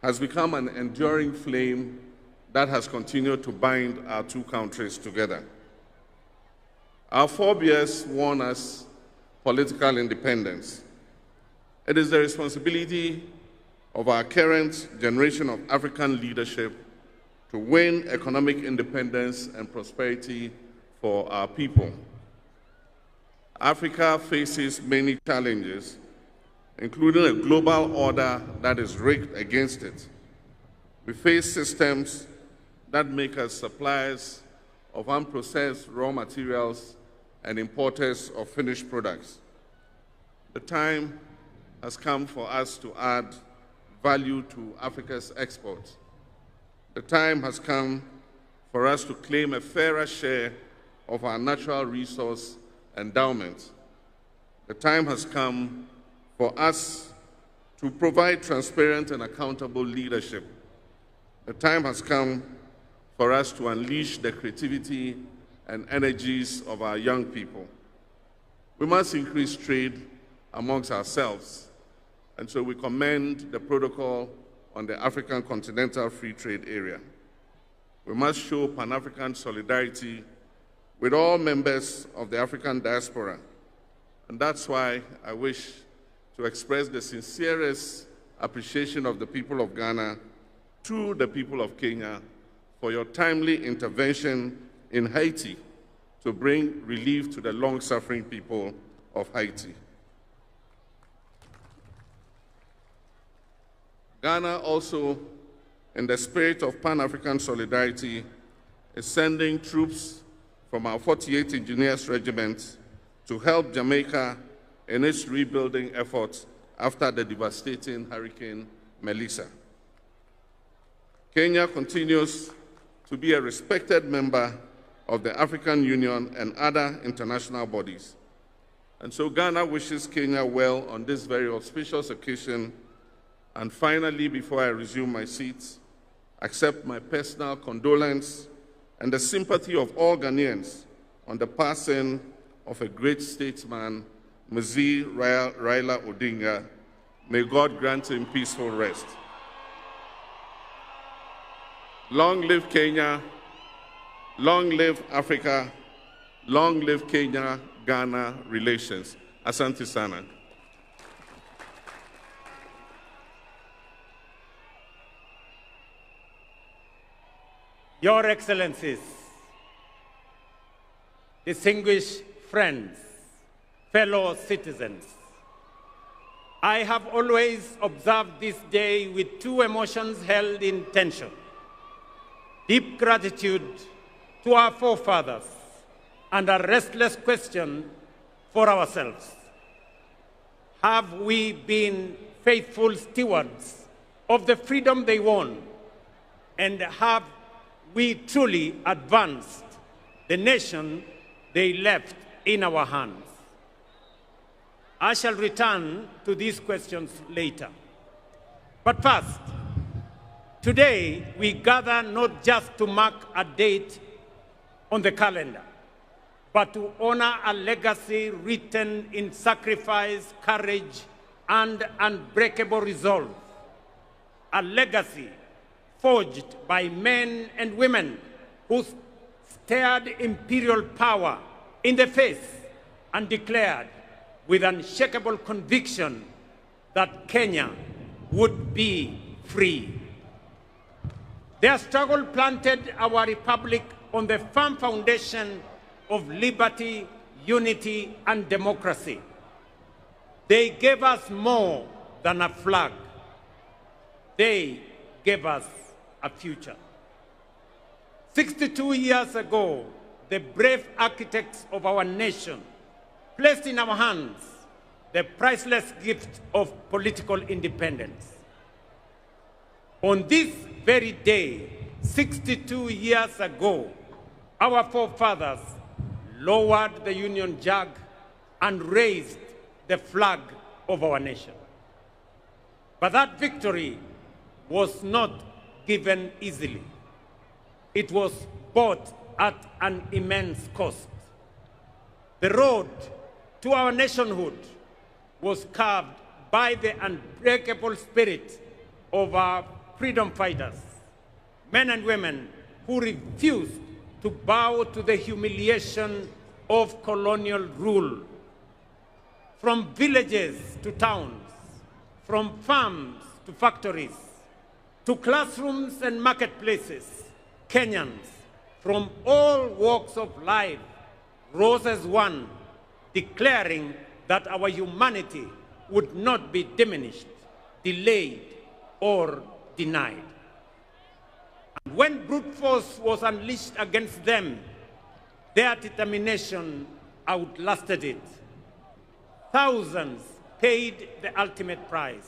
has become an enduring flame that has continued to bind our two countries together. Our forebears won us political independence. It is the responsibility of our current generation of African leadership to win economic independence and prosperity for our people. Africa faces many challenges, including a global order that is rigged against it. We face systems that make us suppliers of unprocessed raw materials and importers of finished products. The time has come for us to add value to Africa's exports. The time has come for us to claim a fairer share of our natural resource endowment. The time has come for us to provide transparent and accountable leadership. The time has come for us to unleash the creativity and energies of our young people. We must increase trade amongst ourselves, and so we commend the protocol on the African Continental Free Trade Area. We must show Pan-African solidarity with all members of the African diaspora, and that's why I wish to express the sincerest appreciation of the people of Ghana to the people of Kenya for your timely intervention in Haiti to bring relief to the long-suffering people of Haiti. Ghana also, in the spirit of Pan-African solidarity, is sending troops from our 48th Engineers Regiment to help Jamaica in its rebuilding efforts after the devastating Hurricane Melissa. Kenya continues to be a respected member of the African Union and other international bodies. And so Ghana wishes Kenya well on this very auspicious occasion. And finally, before I resume my seat, accept my personal condolence and the sympathy of all Ghanaians on the passing of a great statesman, Mzee Raila Odinga. May God grant him peaceful rest. Long live Kenya, long live Africa, long live Kenya-Ghana relations. Asante sana. Your Excellencies, distinguished friends, fellow citizens, I have always observed this day with two emotions held in tension: deep gratitude to our forefathers and a restless question for ourselves. Have we been faithful stewards of the freedom they won, and have we truly advanced the nation they left in our hands? I shall return to these questions later. But first, today we gather not just to mark a date on the calendar, but to honor a legacy written in sacrifice, courage, and unbreakable resolve. A legacy forged by men and women who stared imperial power in the face and declared with unshakable conviction that Kenya would be free. Their struggle planted our republic on the firm foundation of liberty, unity, and democracy. They gave us more than a flag. They gave us a future. 62 years ago, the brave architects of our nation placed in our hands the priceless gift of political independence. On this very day, 62 years ago, our forefathers lowered the Union Jack and raised the flag of our nation. But that victory was not given easily. It was bought at an immense cost. The road to our nationhood was carved by the unbreakable spirit of our freedom fighters, men and women who refused to bow to the humiliation of colonial rule. From villages to towns, from farms to factories, to classrooms and marketplaces, Kenyans from all walks of life rose as one, declaring that our humanity would not be diminished, delayed, or denied. And when brute force was unleashed against them, their determination outlasted it. Thousands paid the ultimate price.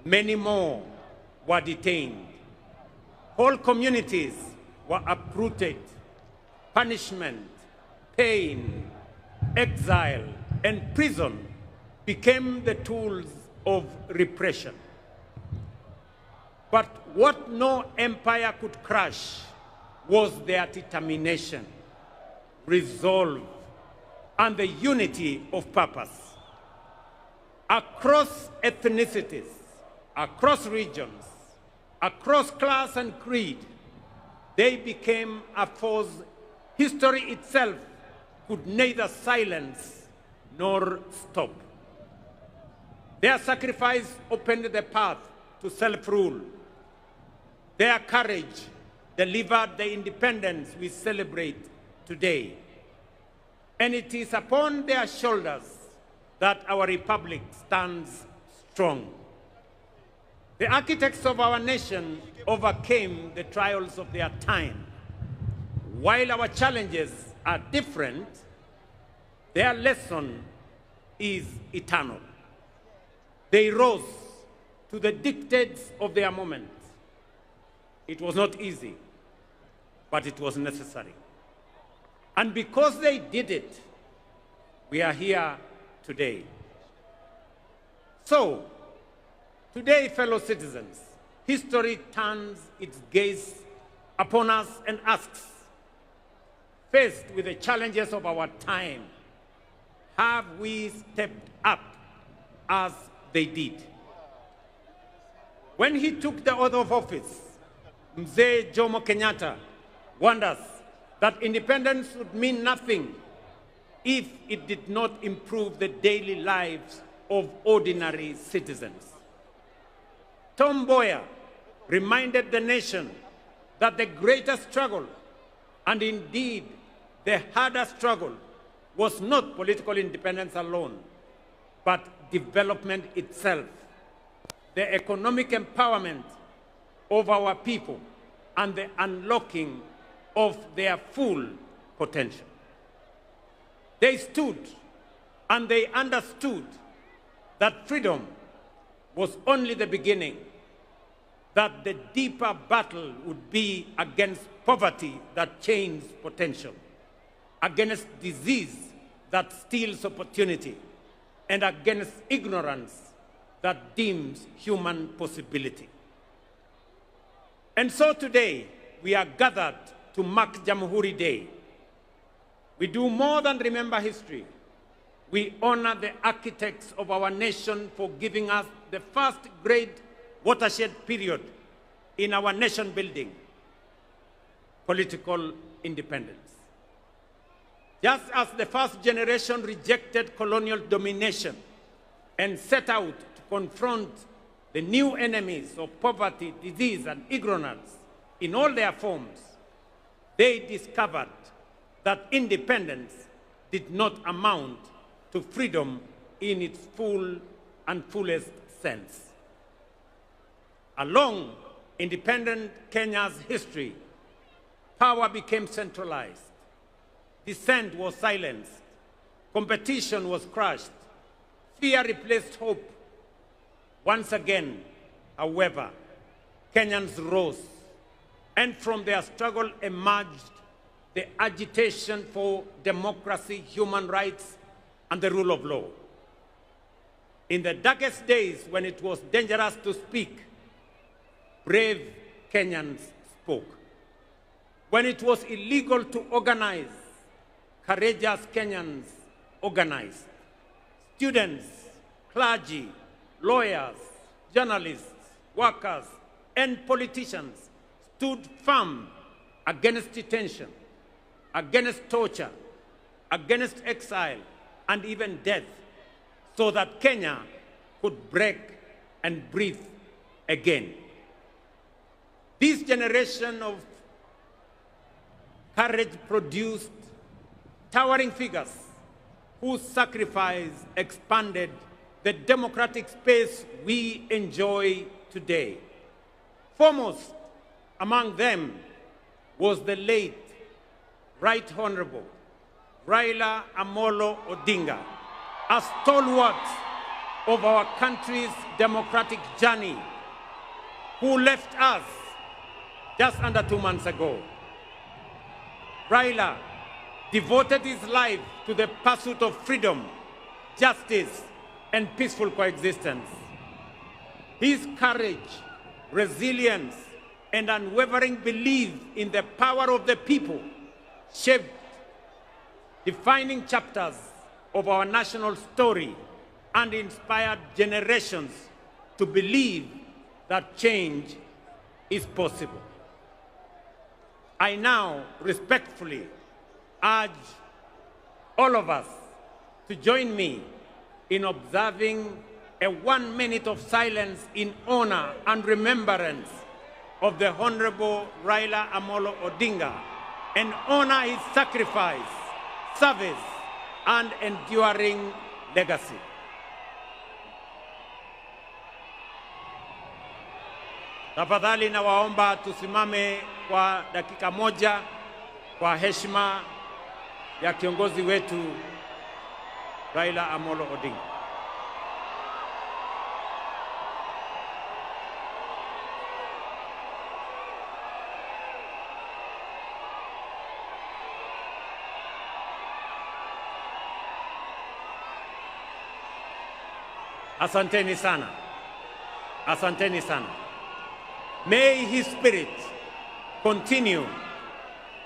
Many more were detained. Whole communities were uprooted. Punishment, pain, exile, and prison became the tools of repression. But what no empire could crush was their determination, resolve, and the unity of purpose. Across ethnicities, across regions, across class and creed, they became a force history itself could neither silence nor stop. Their sacrifice opened the path to self-rule. Their courage delivered the independence we celebrate today. And it is upon their shoulders that our republic stands strong. The architects of our nation overcame the trials of their time. While our challenges are different, their lesson is eternal. They rose to the dictates of their moment. It was not easy, but it was necessary. And because they did it, we are here today. So, today, fellow citizens, history turns its gaze upon us and asks, faced with the challenges of our time, have we stepped up as they did? When he took the oath of office, Mzee Jomo Kenyatta warned us that independence would mean nothing if it did not improve the daily lives of ordinary citizens. Tom Mboya reminded the nation that the greatest struggle, and indeed the hardest struggle, was not political independence alone, but development itself, the economic empowerment of our people, and the unlocking of their full potential. They stood and they understood that freedom was only the beginning, that the deeper battle would be against poverty that chains potential, against disease that steals opportunity, and against ignorance that dims human possibility. And so today, we are gathered to mark Jamhuri Day. We do more than remember history. We honor the architects of our nation for giving us the first great watershed period in our nation building, political independence. Just as the first generation rejected colonial domination and set out to confront the new enemies of poverty, disease, and ignorance in all their forms, they discovered that independence did not amount to freedom in its full and fullest sense. Along independent Kenya's history, power became centralized. Dissent was silenced. Competition was crushed. Fear replaced hope. Once again, however, Kenyans rose, and from their struggle emerged the agitation for democracy, human rights, and the rule of law. In the darkest days when it was dangerous to speak, brave Kenyans spoke. When it was illegal to organize, courageous Kenyans organized. Students, clergy, lawyers, journalists, workers, and politicians stood firm against detention, against torture, against exile, and even death, so that Kenya could break and breathe again. This generation of courage produced towering figures whose sacrifice expanded the democratic space we enjoy today. Foremost among them was the late Right Honorable Raila Amolo Odinga, a stalwart of our country's democratic journey, who left us just under 2 months ago. Raila devoted his life to the pursuit of freedom, justice, and peaceful coexistence. His courage, resilience, and unwavering belief in the power of the people shaped defining chapters of our national story and inspired generations to believe that change is possible. I now respectfully urge all of us to join me in observing a 1 minute of silence in honor and remembrance of the Honorable Raila Amolo Odinga and honor his sacrifice, service, and enduring legacy. Tafadhali nawaomba tusimame kwa dakika moja kwa heshima ya kiongozi wetu Raila Amolo Odinga. Asanteni sana. Asanteni sana. May his spirit continue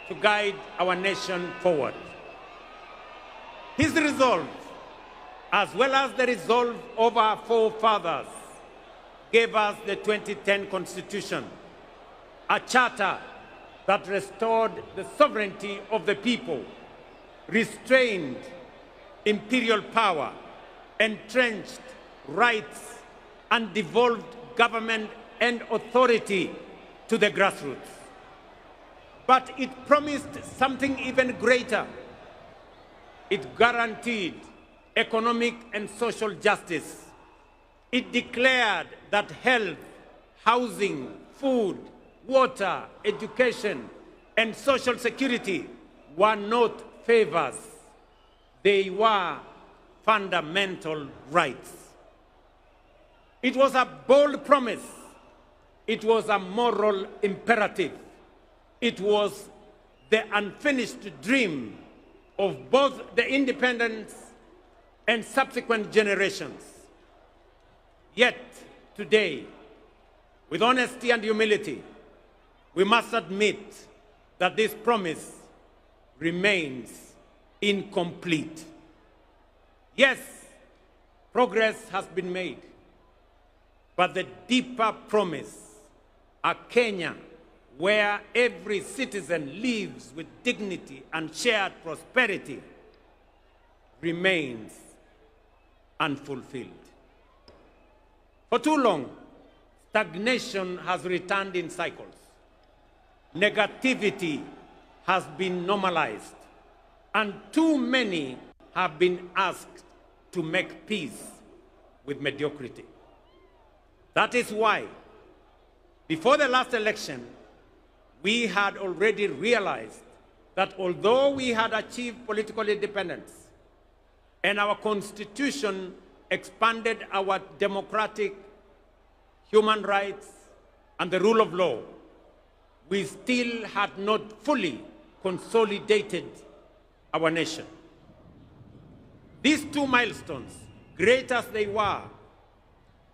to guide our nation forward. His resolve, as well as the resolve of our forefathers, gave us the 2010 Constitution, a charter that restored the sovereignty of the people, restrained imperial power, entrenched rights, and devolved government and authority to the grassroots. But it promised something even greater. It guaranteed economic and social justice. It declared that health, housing, food, water, education, and social security were not favors. They were fundamental rights. It was a bold promise. It was a moral imperative. It was the unfinished dream of both the independence and subsequent generations. Yet today, with honesty and humility, we must admit that this promise remains incomplete. Yes, progress has been made, but the deeper promise, a Kenya where every citizen lives with dignity and shared prosperity, remains unfulfilled. For too long, stagnation has returned in cycles. Negativity has been normalized, and too many have been asked to make peace with mediocrity. That is why, before the last election, we had already realized that although we had achieved political independence and our constitution expanded our democratic human rights and the rule of law, we still had not fully consolidated our nation. These two milestones, great as they were,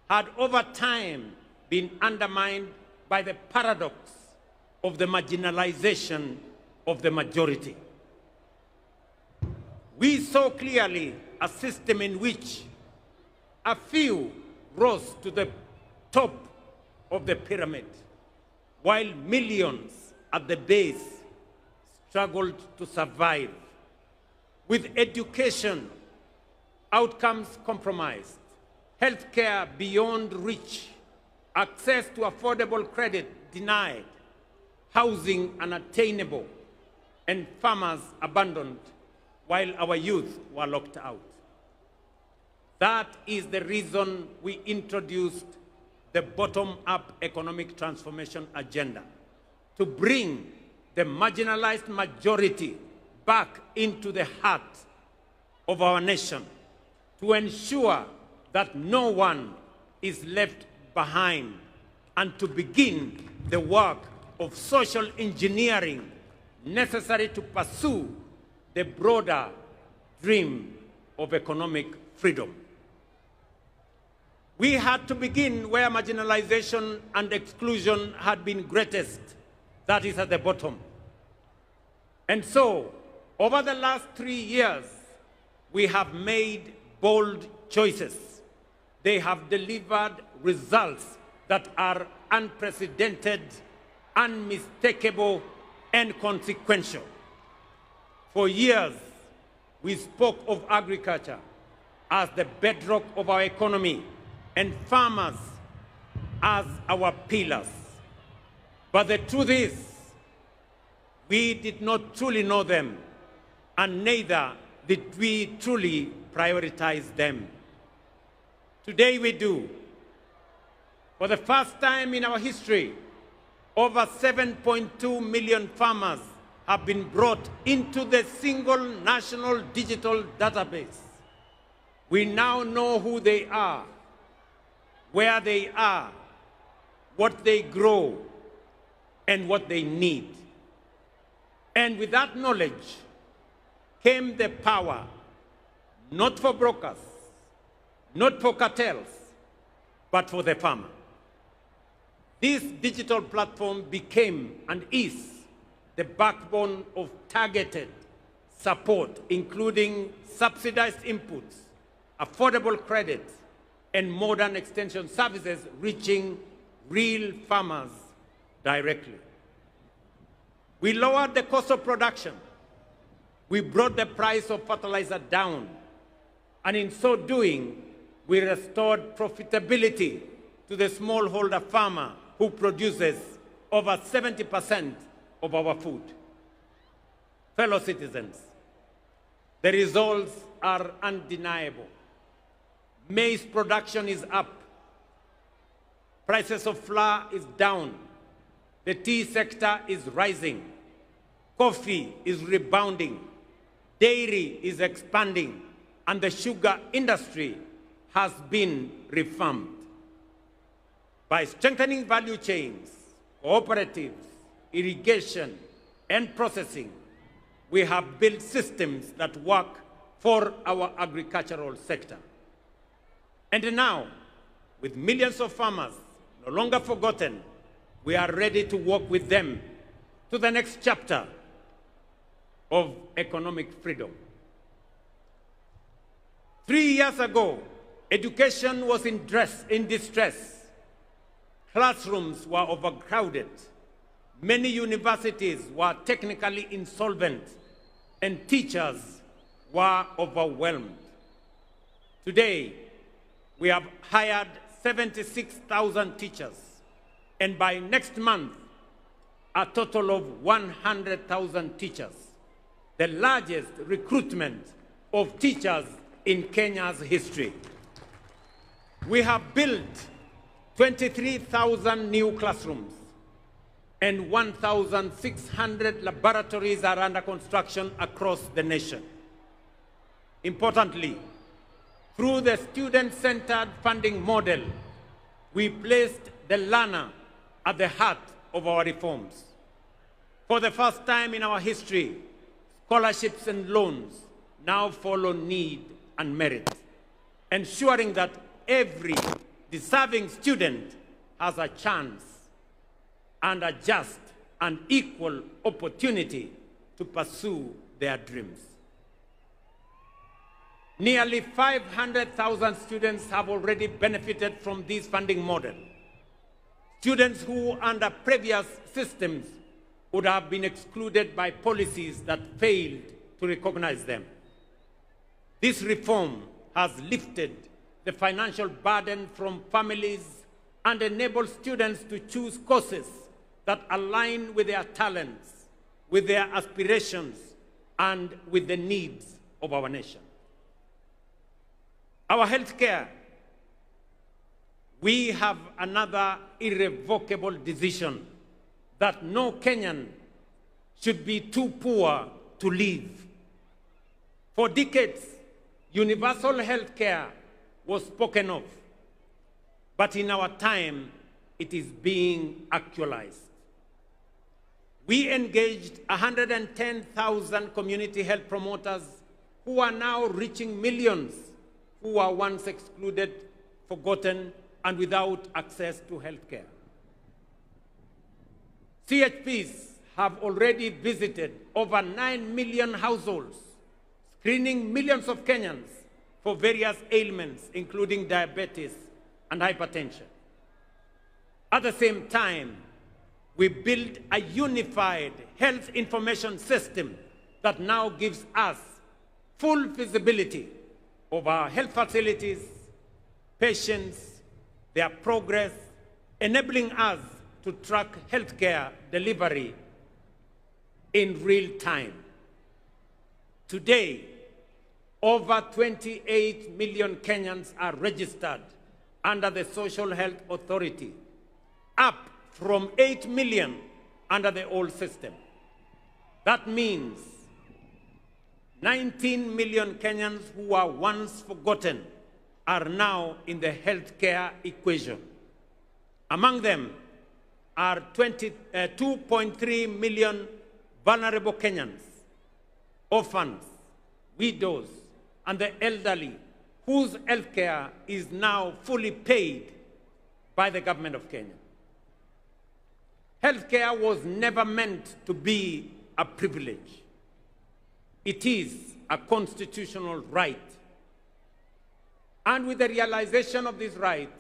had over time been undermined by the paradox of the marginalization of the majority. We saw clearly a system in which a few rose to the top of the pyramid, while millions at the base struggled to survive, with education outcomes compromised, healthcare beyond reach, access to affordable credit denied, housing unattainable, and farmers abandoned, while our youth were locked out. That is the reason we introduced the bottom-up economic transformation agenda, to bring the marginalized majority back into the heart of our nation, to ensure that no one is left behind, and to begin the work of social engineering necessary to pursue the broader dream of economic freedom. We had to begin where marginalization and exclusion had been greatest, that is at the bottom. And so, over the last 3 years, we have made bold choices. They have delivered results that are unprecedented, unmistakable, and consequential. For years, we spoke of agriculture as the bedrock of our economy and farmers as our pillars. But the truth is, we did not truly know them, and neither did we truly prioritize them. Today we do. For the first time in our history, over 7.2 million farmers have been brought into the single national digital database. We now know who they are, where they are, what they grow, and what they need. And with that knowledge came the power, not for brokers, not for cartels, but for the farmer. This digital platform became and is the backbone of targeted support, including subsidized inputs, affordable credit, and modern extension services reaching real farmers directly. We lowered the cost of production. We brought the price of fertilizer down. And in so doing, we restored profitability to the smallholder farmer who produces over 70% of our food. Fellow citizens, the results are undeniable. Maize production is up. Prices of flour is down. The tea sector is rising. Coffee is rebounding. Dairy is expanding. And the sugar industry has been reformed. By strengthening value chains, cooperatives, irrigation, and processing, we have built systems that work for our agricultural sector. And now, with millions of farmers no longer forgotten, we are ready to walk with them to the next chapter of economic freedom. 3 years ago, education was in distress. Classrooms were overcrowded. Many universities were technically insolvent, and teachers were overwhelmed. Today, we have hired 76,000 teachers, and by next month, a total of 100,000 teachers. the largest recruitment of teachers in Kenya's history. We have built 23,000 new classrooms, and 1,600 laboratories are under construction across the nation. Importantly, through the student-centered funding model, we placed the learner at the heart of our reforms. For the first time in our history, scholarships and loans now follow need and merit, ensuring that every deserving student has a chance and a just and equal opportunity to pursue their dreams. Nearly 500,000 students have already benefited from this funding model. Students who, under previous systems, would have been excluded by policies that failed to recognize them. This reform has lifted the financial burden from families and enabled students to choose courses that align with their talents, with their aspirations, and with the needs of our nation. Our healthcare, we have another irrevocable decision that no Kenyan should be too poor to live. For decades, universal healthcare was spoken of, but in our time, it is being actualized. We engaged 110,000 community health promoters who are now reaching millions who were once excluded, forgotten, and without access to health care. CHPs have already visited over 9 million households, screening millions of Kenyans for various ailments, including diabetes and hypertension. At the same time, we built a unified health information system that now gives us full visibility of our health facilities, patients, their progress, enabling us to track healthcare delivery in real time. Today, over 28 million Kenyans are registered under the Social Health Authority, up from 8 million under the old system. That means 19 million Kenyans who were once forgotten are now in the healthcare equation. Among them are 2.3 million vulnerable Kenyans, orphans, widows, and the elderly, whose healthcare is now fully paid by the government of Kenya. Healthcare was never meant to be a privilege. It is a constitutional right. And with the realization of this right,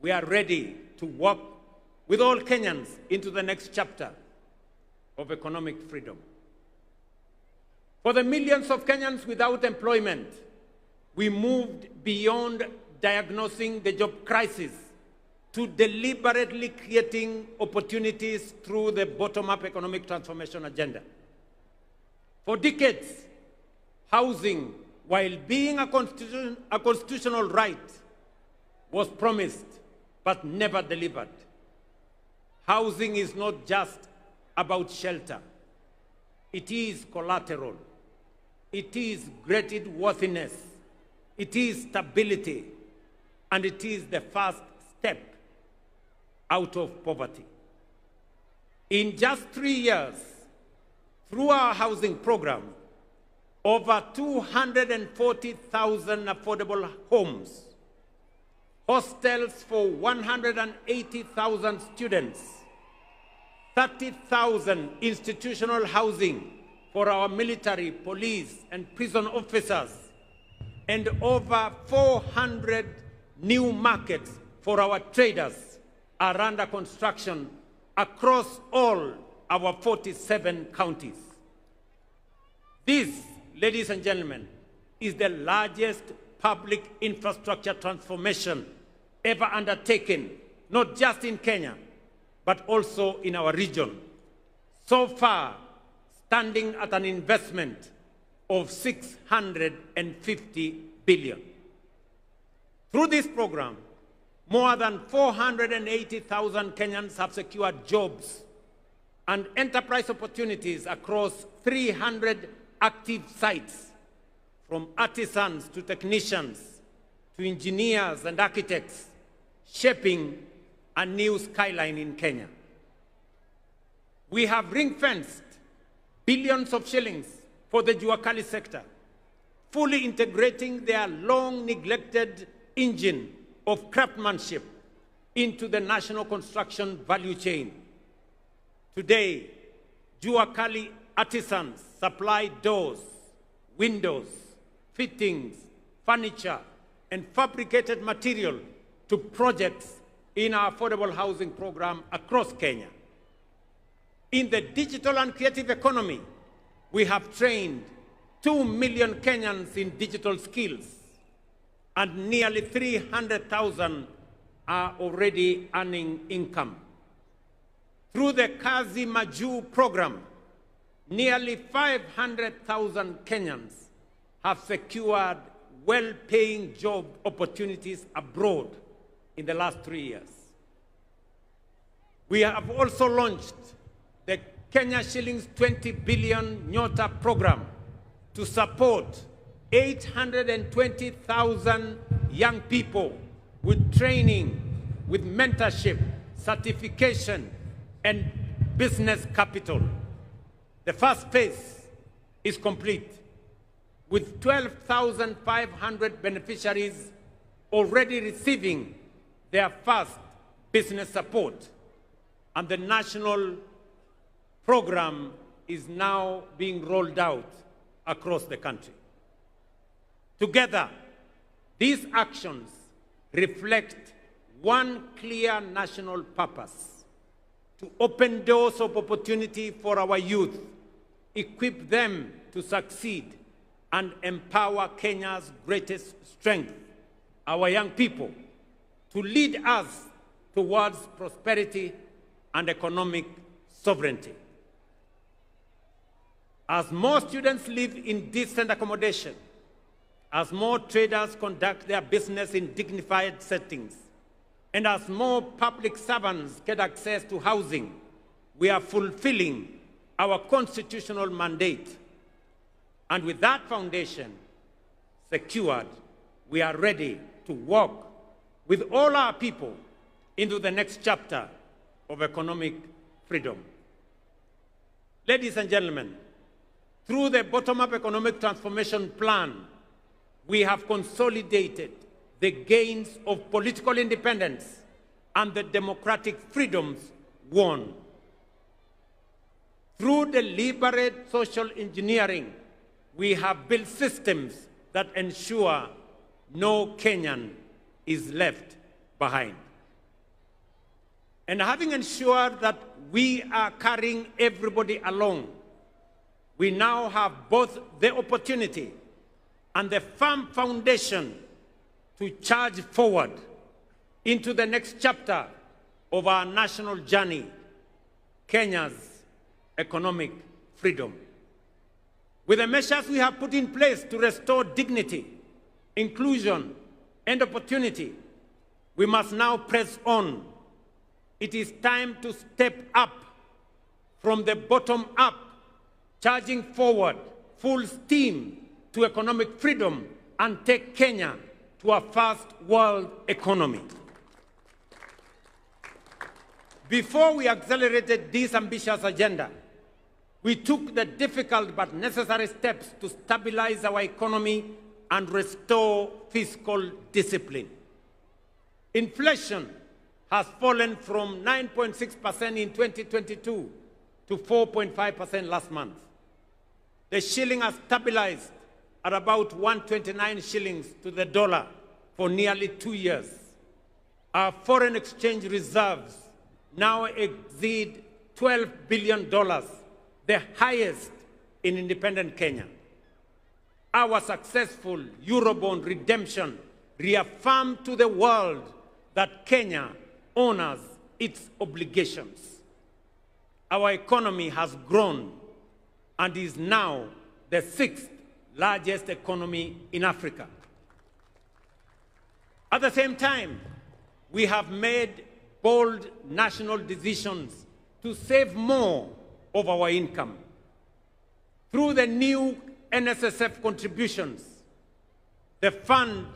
we are ready to work with all Kenyans into the next chapter of economic freedom. For the millions of Kenyans without employment, we moved beyond diagnosing the job crisis to deliberately creating opportunities through the bottom-up economic transformation agenda. For decades, housing, while being a constitutional right, was promised but never delivered. Housing is not just about shelter. It is collateral. It is graded worthiness. It is stability. And it is the first step out of poverty. In just 3 years, through our housing program, over 240,000 affordable homes, hostels for 180,000 students, 30,000 institutional housing for our military, police, and prison officers, and over 400 new markets for our traders are under construction across all our 47 counties. This, ladies and gentlemen, is the largest public infrastructure transformation ever undertaken, not just in Kenya, but also in our region. So far, standing at an investment of 650 billion. Through this program, more than 480,000 Kenyans have secured jobs and enterprise opportunities across 300 active sites, from artisans to technicians to engineers and architects, shaping a new skyline in Kenya. We have ring-fenced billions of shillings for the Juakali sector, fully integrating their long-neglected engine of craftsmanship into the national construction value chain. Today, Juakali artisans supply doors, windows, fittings, furniture, and fabricated material to projects in our affordable housing program across Kenya. In the digital and creative economy, we have trained 2 million Kenyans in digital skills, and nearly 300,000 are already earning income. Through the Kazi Maju program, nearly 500,000 Kenyans have secured well-paying job opportunities abroad in the last 3 years. We have also launched the Kenya shillings 20 billion Nyota program to support 820,000 young people with training, with mentorship, certification, and business capital. The first phase is complete, with 12,500 beneficiaries already receiving their first business support, and the national program is now being rolled out across the country. Together, these actions reflect one clear national purpose: to open doors of opportunity for our youth, equip them to succeed, and empower Kenya's greatest strength, our young people, to lead us towards prosperity and economic sovereignty. As more students live in decent accommodation, as more traders conduct their business in dignified settings, and as more public servants get access to housing, we are fulfilling our constitutional mandate. And with that foundation secured, we are ready to walk with all our people into the next chapter of economic freedom. Ladies and gentlemen, through the bottom-up economic transformation plan, we have consolidated the gains of political independence and the democratic freedoms won. Through deliberate social engineering, we have built systems that ensure no Kenyan is left behind. And having ensured that we are carrying everybody along, we now have both the opportunity and the firm foundation to charge forward into the next chapter of our national journey, Kenya's economic freedom. With the measures we have put in place to restore dignity, inclusion, and opportunity, we must now press on. It is time to step up from the bottom up, charging forward full steam to economic freedom and take Kenya to a first world economy. Before we accelerated this ambitious agenda, we took the difficult but necessary steps to stabilize our economy and restore fiscal discipline. Inflation has fallen from 9.6% in 2022 to 4.5% last month. The shilling has stabilized at about 129 shillings to the dollar for nearly 2 years. Our foreign exchange reserves now exceed $12 billion, the highest in independent Kenya. Our successful Eurobond redemption reaffirmed to the world that Kenya honors its obligations. Our economy has grown and is now the 6th largest economy in Africa. At the same time, we have made bold national decisions to save more of our income. Through the new NSSF contributions, the fund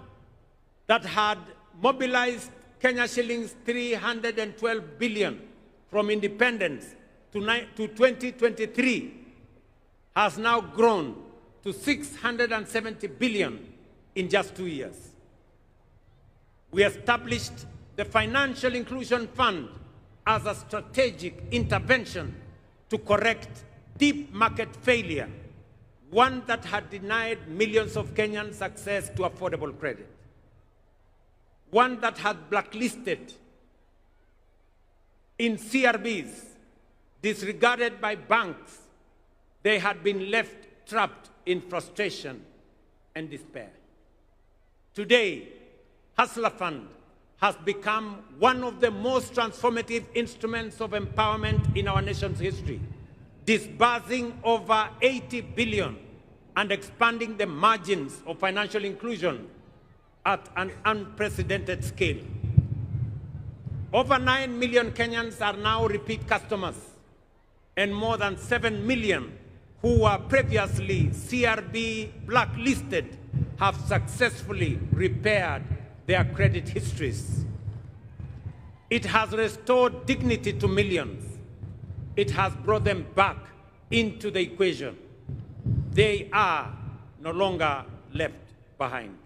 that had mobilized Kenya shillings 312 billion from independence to 2023 has now grown to 670 billion in just 2 years. We established the Financial Inclusion Fund as a strategic intervention to correct deep market failure, one that had denied millions of Kenyans access to affordable credit, one that had blacklisted in CRBs, disregarded by banks. They had been left trapped in frustration and despair. Today, Hustler Fund has become one of the most transformative instruments of empowerment in our nation's history, disbursing over 80 billion and expanding the margins of financial inclusion at an unprecedented scale. Over 9 million Kenyans are now repeat customers, and more than 7 million who were previously CRB blacklisted have successfully repaired their credit histories. It has restored dignity to millions. It has brought them back into the equation. They are no longer left behind.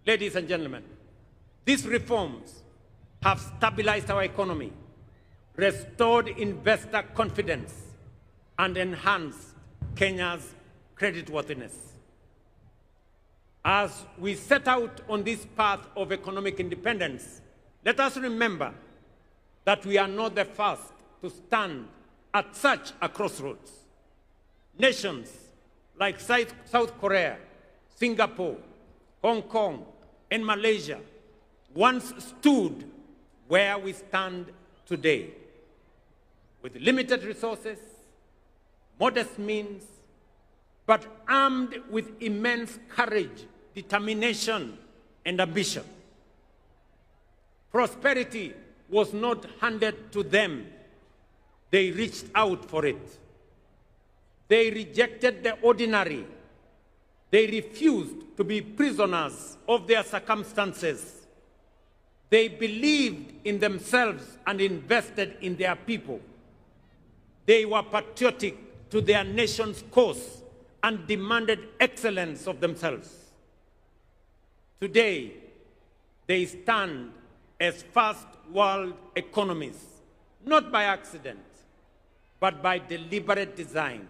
Ladies and gentlemen, these reforms have stabilized our economy, restored investor confidence, and enhanced Kenya's creditworthiness. As we set out on this path of economic independence, let us remember that we are not the first to stand at such a crossroads. Nations like South Korea, Singapore, Hong Kong, and Malaysia once stood where we stand today, with limited resources, modest means, but armed with immense courage, determination, and ambition. Prosperity was not handed to them. They reached out for it. They rejected the ordinary. They refused to be prisoners of their circumstances. They believed in themselves and invested in their people. They were patriotic to their nation's cause and demanded excellence of themselves. Today, they stand as first world economies, not by accident, but by deliberate design,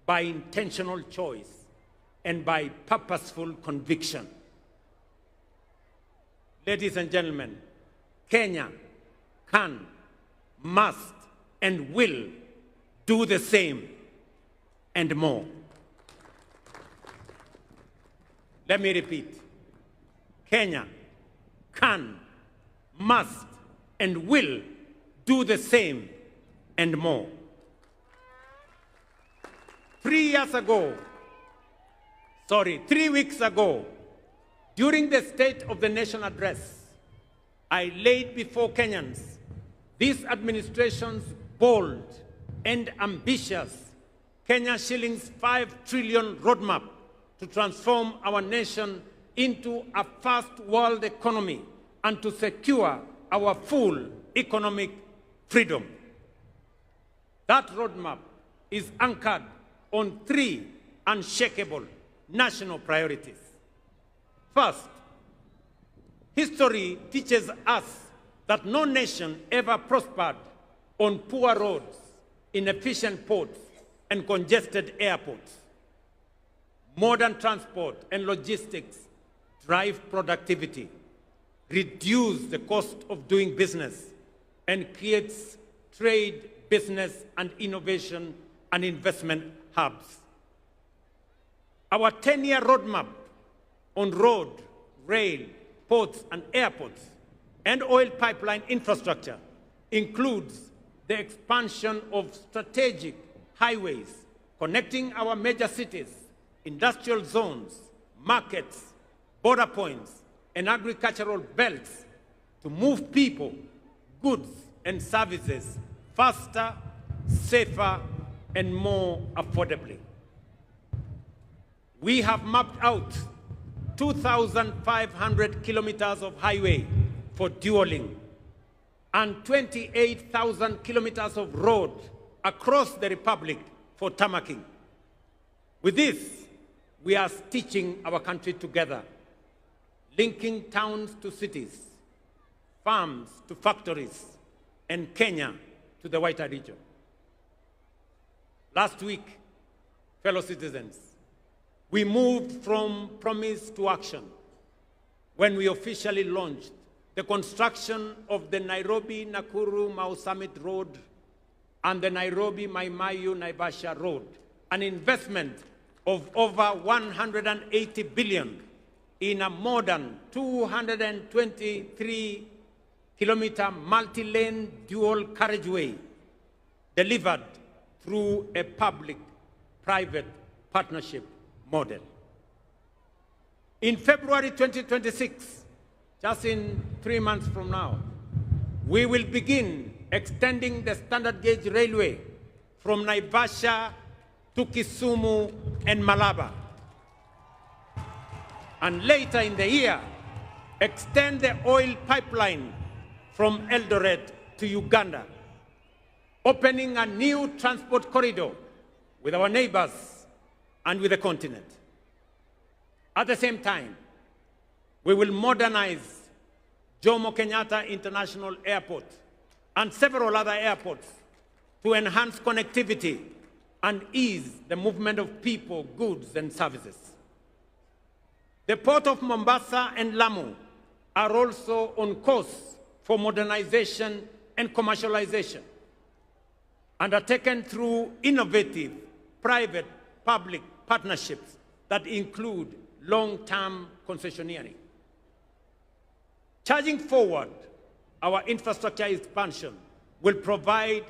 by intentional choice, and by purposeful conviction. Ladies and gentlemen, Kenya can, must, and will do the same and more. Let me repeat. Kenya can, must, and will do the same and more. 3 weeks ago, during the State of the Nation address, I laid before Kenyans this administration's bold and ambitious Kenya shillings 5 trillion roadmap to transform our nation into a first world economy and to secure our full economic freedom. That roadmap is anchored on 3 unshakable national priorities. First, history teaches us that no nation ever prospered on poor roads, inefficient ports, and congested airports. Modern transport and logistics drive productivity, reduce the cost of doing business, and creates trade, business, and innovation and investment hubs. Our 10-year roadmap on road, rail, ports, and airports, and oil pipeline infrastructure includes the expansion of strategic highways connecting our major cities, industrial zones, markets, border points, and agricultural belts to move people, goods, and services faster, safer, and more affordably. We have mapped out 2,500 kilometers of highway for dualing and 28,000 kilometers of road across the Republic for tarmacking. With this, we are stitching our country together, linking towns to cities, farms to factories, and Kenya to the wider region. Last week, fellow citizens, we moved from promise to action when we officially launched the construction of the Nairobi-Nakuru-Mau Summit Road and the Nairobi-Mai-Mahiu-Naivasha Road, an investment of over 180 billion in a modern 223-kilometer multi-lane dual carriageway delivered through a public-private partnership model. In February 2026, just in 3 months from now, we will begin extending the standard gauge railway from Naivasha to Kisumu and Malaba. And later in the year, extend the oil pipeline from Eldoret to Uganda, opening a new transport corridor with our neighbors and with the continent. At the same time, we will modernize Jomo Kenyatta International Airport and several other airports to enhance connectivity and ease the movement of people, goods, and services. The Port of Mombasa and Lamu are also on course for modernization and commercialization, undertaken through innovative private-public partnerships that include long-term concessioneering. Charging forward our infrastructure expansion will provide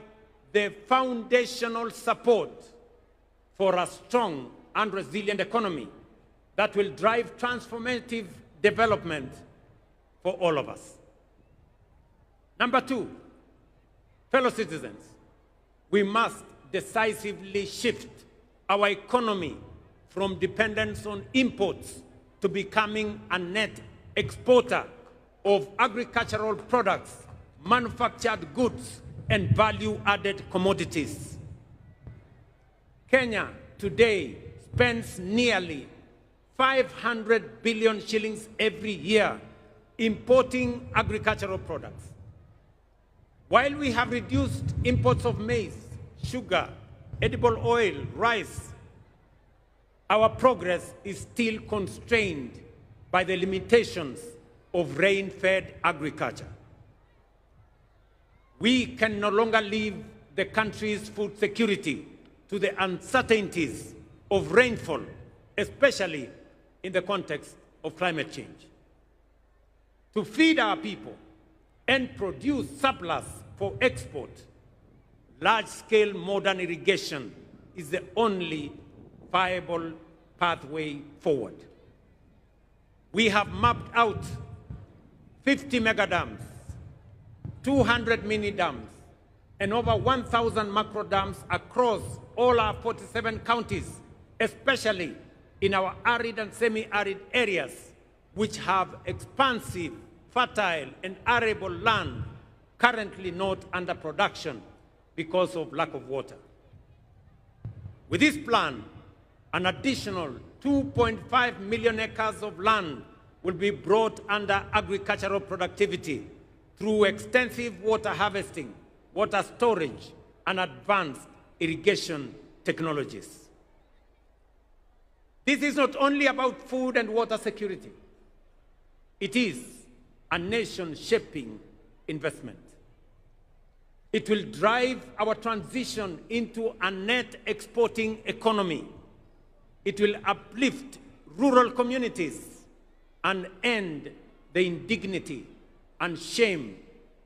the foundational support for a strong and resilient economy that will drive transformative development for all of us. Number two, fellow citizens, we must decisively shift our economy from dependence on imports to becoming a net exporter of agricultural products, manufactured goods, and value-added commodities. Kenya today spends nearly 500 billion shillings every year importing agricultural products. While we have reduced imports of maize, sugar, edible oil, rice, our progress is still constrained by the limitations of rain-fed agriculture. We can no longer leave the country's food security to the uncertainties of rainfall, especially in the context of climate change. To feed our people and produce surplus for export, large-scale modern irrigation is the only viable pathway forward. We have mapped out 50 mega dams, 200 mini dams, and over 1,000 macro dams across all our 47 counties, especially in our arid and semi-arid areas, which have expansive, fertile, and arable land currently not under production because of lack of water. With this plan, an additional 2.5 million acres of land will be brought under agricultural productivity through extensive water harvesting, water storage, and advanced irrigation technologies. This is not only about food and water security. It is a nation-shaping investment. It will drive our transition into a net exporting economy. It will uplift rural communities and end the indignity and shame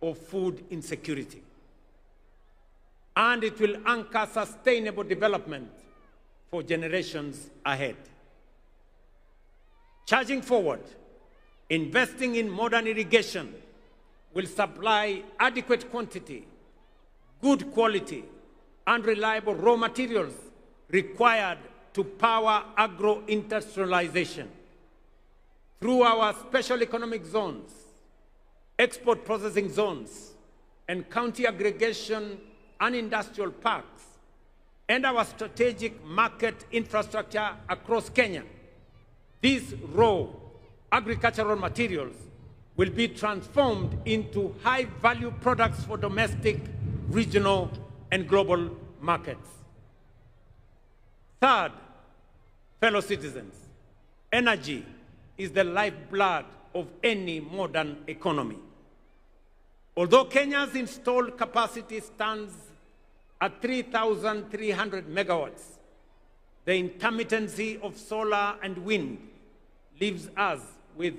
of food insecurity. and it will anchor sustainable development for generations ahead. Charging forward, investing in modern irrigation will supply adequate quantity, good quality, and reliable raw materials required to power agro-industrialization. Through our special economic zones, export processing zones, and county aggregation and industrial parks, and our strategic market infrastructure across Kenya, these raw agricultural materials will be transformed into high-value products for domestic, regional, and global markets. Third, fellow citizens, energy is the lifeblood of any modern economy. Although Kenya's installed capacity stands at 3,300 megawatts, the intermittency of solar and wind leaves us with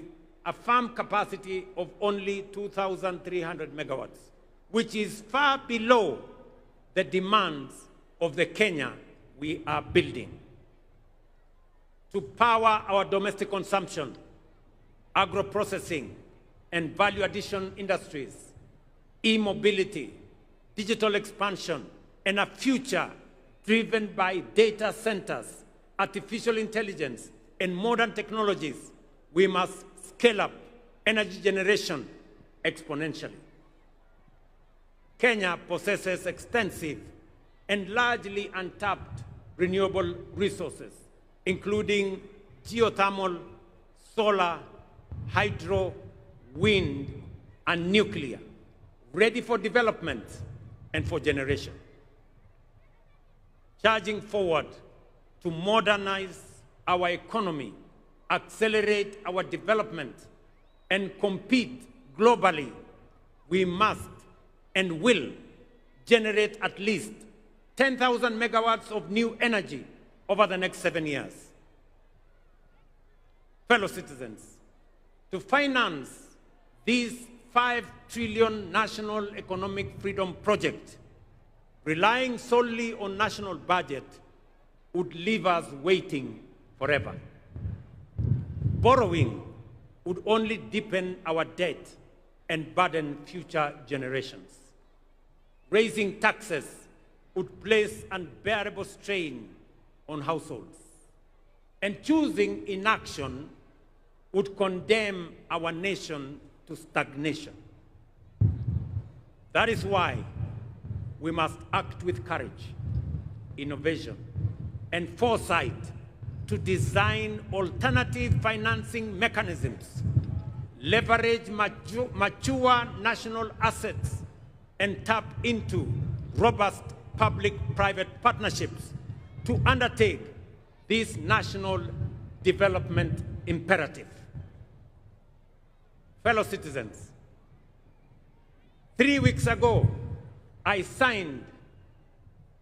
a firm capacity of only 2,300 megawatts, which is far below the demands of the Kenya we are building. To power our domestic consumption, agro-processing, and value-addition industries, e-mobility, digital expansion, and a future driven by data centers, artificial intelligence, and modern technologies, we must scale up energy generation exponentially. Kenya possesses extensive and largely untapped renewable resources, including geothermal, solar, hydro, wind, and nuclear, ready for development and for generation. Charging forward to modernize our economy, accelerate our development, and compete globally, we must and will generate at least 10,000 megawatts of new energy over the next 7 years. Fellow citizens, to finance this 5 trillion national economic freedom project, relying solely on national budget would leave us waiting forever. Borrowing would only deepen our debt and burden future generations. Raising taxes would place unbearable strain on households. And choosing inaction would condemn our nation to stagnation. That is why we must act with courage, innovation, and foresight to design alternative financing mechanisms, leverage mature national assets, and tap into robust public-private partnerships to undertake this national development imperative. Fellow citizens, 3 weeks ago, I signed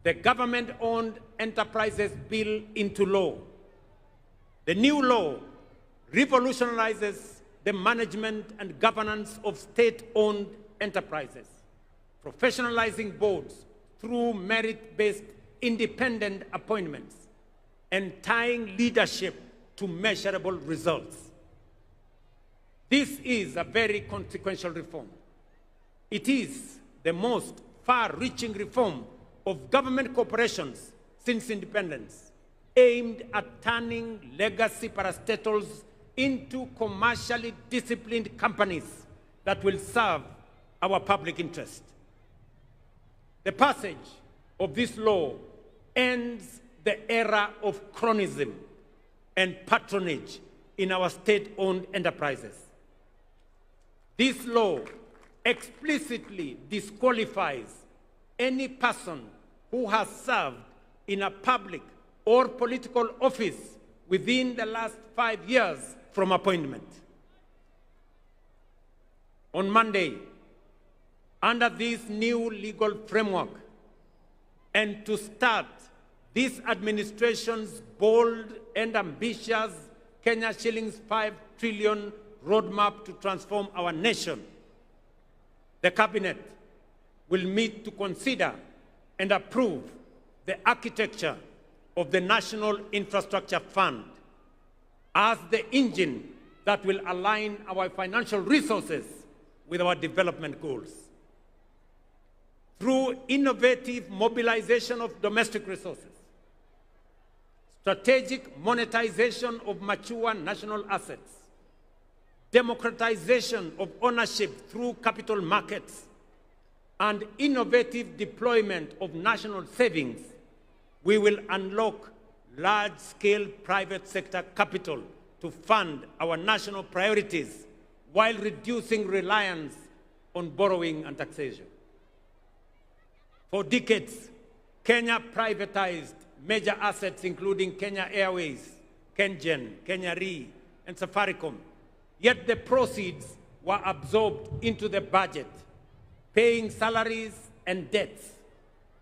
the Government-Owned Enterprises Bill into law. The new law revolutionizes the management and governance of state-owned enterprises, professionalizing boards through merit-based independent appointments, and tying leadership to measurable results. This is a very consequential reform. It is the most far-reaching reform of government corporations since independence, aimed at turning legacy parastatals into commercially disciplined companies that will serve our public interest. The passage of this law ends the era of cronyism and patronage in our state-owned enterprises. This law explicitly disqualifies any person who has served in a public or political office within the last 5 years from appointment. On Monday, under this new legal framework, and to start this administration's bold and ambitious Kenya shillings 5 trillion roadmap to transform our nation, the Cabinet will meet to consider and approve the architecture of the National Infrastructure Fund as the engine that will align our financial resources with our development goals. Through innovative mobilization of domestic resources, strategic monetization of mature national assets, democratization of ownership through capital markets, and innovative deployment of national savings, we will unlock large-scale private sector capital to fund our national priorities while reducing reliance on borrowing and taxation. For decades, Kenya privatized major assets including Kenya Airways, KenGen, Kenya Re, and Safaricom. Yet the proceeds were absorbed into the budget, paying salaries and debts,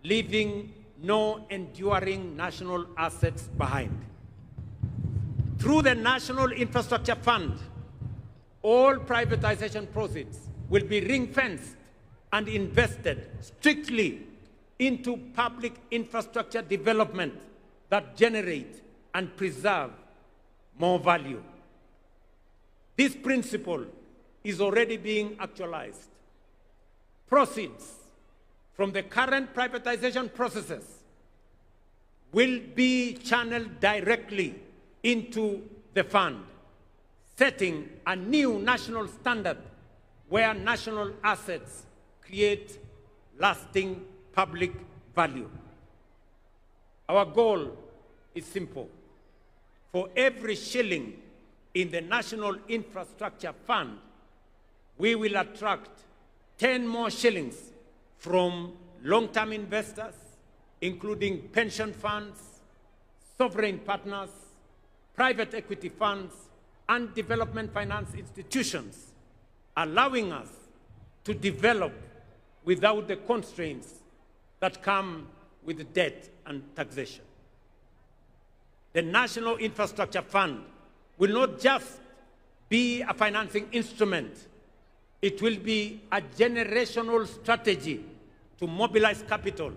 leaving no enduring national assets behind. Through the National Infrastructure Fund, all privatization proceeds will be ring-fenced and invested strictly into public infrastructure development that generate and preserve more value. This principle is already being actualized. Proceeds from the current privatization processes will be channeled directly into the fund, setting a new national standard where national assets create lasting public value. Our goal is simple. For every shilling in the National Infrastructure Fund, we will attract 10 more shillings from long-term investors, including pension funds, sovereign partners, private equity funds, and development finance institutions, allowing us to develop without the constraints that come with debt and taxation. The National Infrastructure Fund will not just be a financing instrument, it will be a generational strategy to mobilize capital,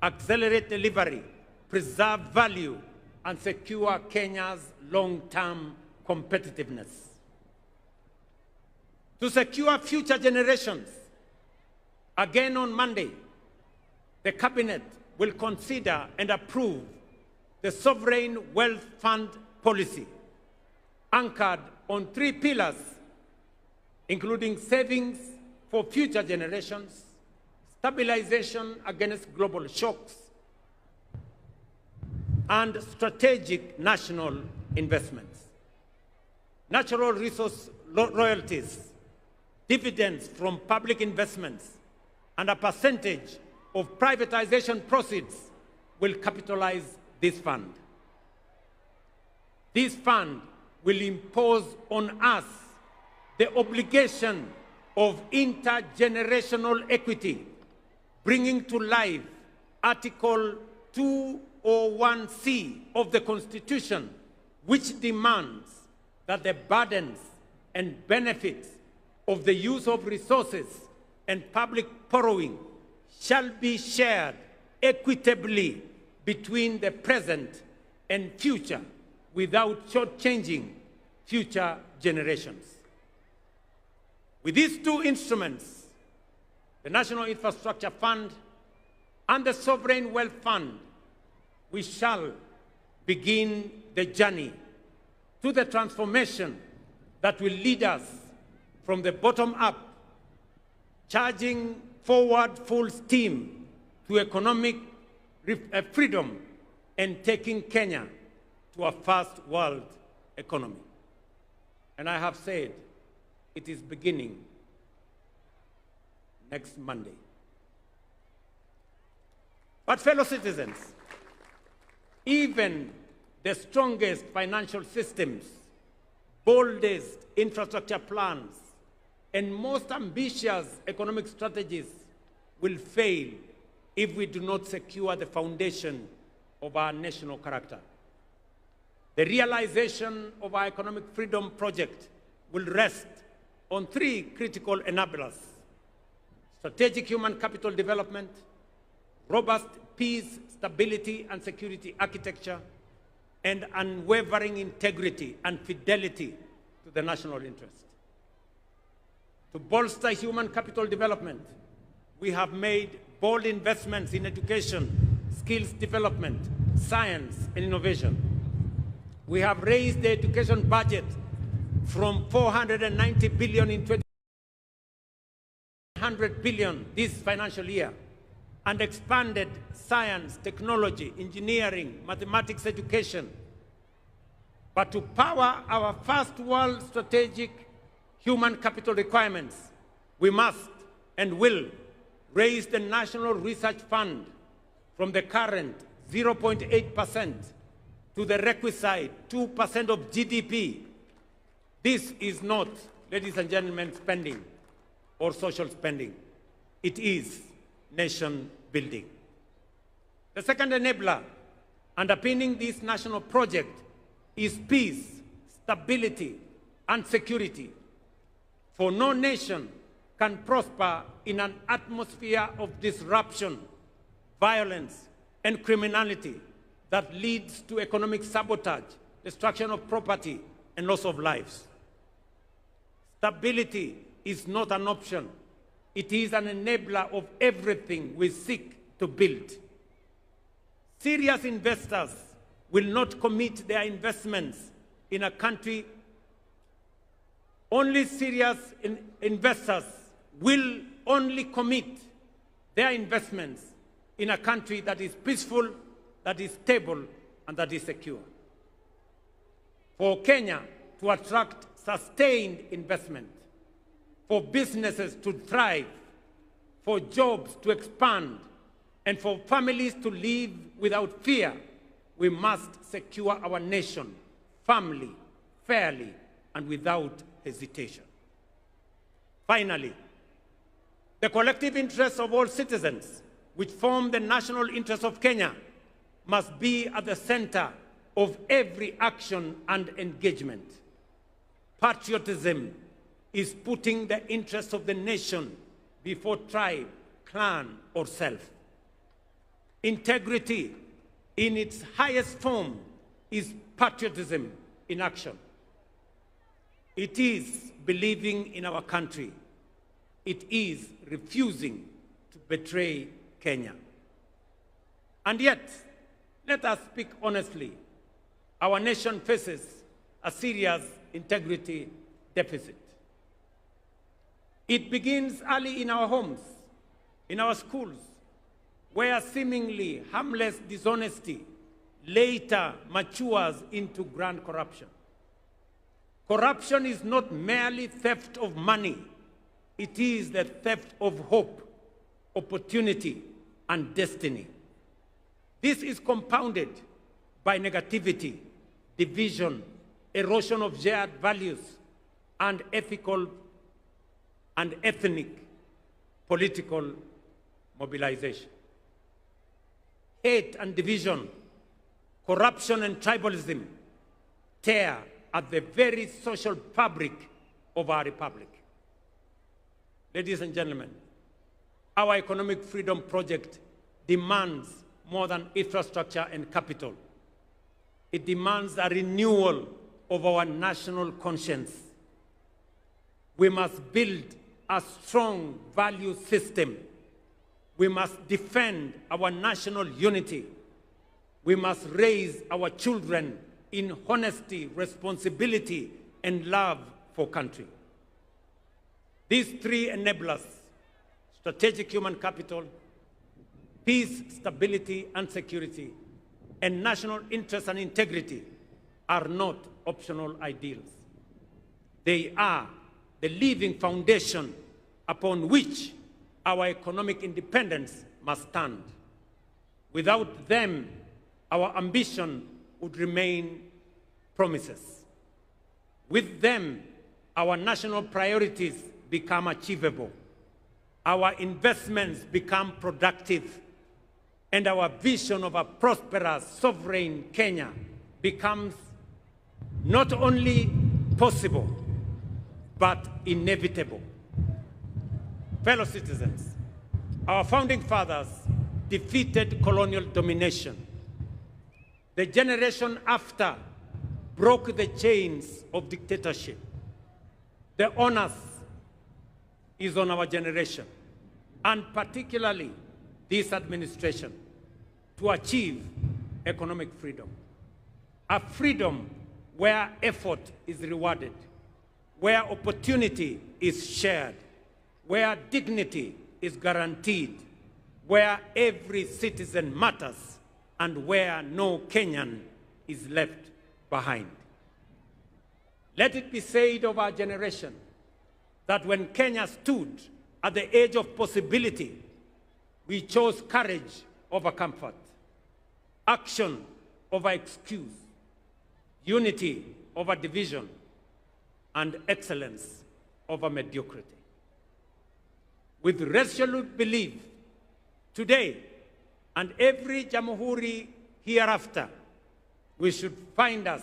accelerate delivery, preserve value, and secure Kenya's long-term competitiveness. To secure future generations, again on Monday, the Cabinet will consider and approve the Sovereign Wealth Fund policy, anchored on 3 pillars, including savings for future generations, stabilization against global shocks, and strategic national investments. Natural resource royalties, dividends from public investments, and a percentage of privatization proceeds will capitalize this fund. This fund will impose on us the obligation of intergenerational equity, bringing to life Article 201C of the Constitution, which demands that the burdens and benefits of the use of resources and public borrowing shall be shared equitably between the present and future without shortchanging future generations. With these 2 instruments, the National Infrastructure Fund and the Sovereign Wealth Fund, we shall begin the journey to the transformation that will lead us from the bottom up, charging forward full steam to economic freedom and taking Kenya to a first world economy. And I have said, it is beginning next Monday. But fellow citizens, even the strongest financial systems, boldest infrastructure plans, and most ambitious economic strategies will fail if we do not secure the foundation of our national character. The realization of our economic freedom project will rest on 3 critical enablers: strategic human capital development, robust peace, stability, and security architecture, and unwavering integrity and fidelity to the national interest. To bolster human capital development, we have made bold investments in education, skills development, science, and innovation. We have raised the education budget from 490 billion in 100 billion this financial year, and expanded science, technology, engineering, mathematics education. But to power our first world strategic human capital requirements, we must and will raise the National Research Fund from the current 0.8% to the requisite 2% of GDP. This is not, ladies and gentlemen, spending or social spending. It is nation building. The second enabler underpinning this national project is peace, stability, and security. For no nation can prosper in an atmosphere of disruption, violence, and criminality that leads to economic sabotage, destruction of property, and loss of lives. Stability is not an option. It is an enabler of everything we seek to build. Serious investors will not commit their investments in a country. Only serious investors will only commit their investments in a country that is peaceful, that is stable, and that is secure. For Kenya to attract sustained investment, for businesses to thrive, for jobs to expand, and for families to live without fear, we must secure our nation firmly, fairly, and without hesitation. Finally, the collective interests of all citizens, which form the national interest of Kenya, must be at the center of every action and engagement. Patriotism is putting the interests of the nation before tribe, clan, or self. Integrity in its highest form is patriotism in action. It is believing in our country. It is refusing to betray Kenya. And yet, let us speak honestly, our nation faces a serious integrity deficit. It begins early in our homes, in our schools, where seemingly harmless dishonesty later matures into grand corruption. Corruption is not merely theft of money. It is the theft of hope, opportunity, and destiny. This is compounded by negativity, division, erosion of shared values, and ethical and ethnic political mobilization. Hate and division, corruption and tribalism tear at the very social fabric of our republic. Ladies and gentlemen, our economic freedom project demands more than infrastructure and capital. It demands a renewal of our national conscience. We must build a strong value system. We must defend our national unity. We must raise our children in honesty, responsibility, and love for country. These three enablers, strategic human capital, peace, stability, and security, and national interest and integrity, are not optional ideals. They are the living foundation upon which our economic independence must stand. Without them, our ambition would remain promises. With them, our national priorities become achievable. Our investments become productive. And our vision of a prosperous, sovereign Kenya becomes not only possible, but inevitable. Fellow citizens, our founding fathers defeated colonial domination. The generation after broke the chains of dictatorship. The onus is on our generation, and particularly this administration, to achieve economic freedom. A freedom where effort is rewarded, where opportunity is shared, where dignity is guaranteed, where every citizen matters, and where no Kenyan is left behind. Let it be said of our generation that when Kenya stood at the edge of possibility, we chose courage over comfort, action over excuse, unity over division, and excellence over mediocrity. With resolute belief, today and every Jamhuri hereafter, we should find us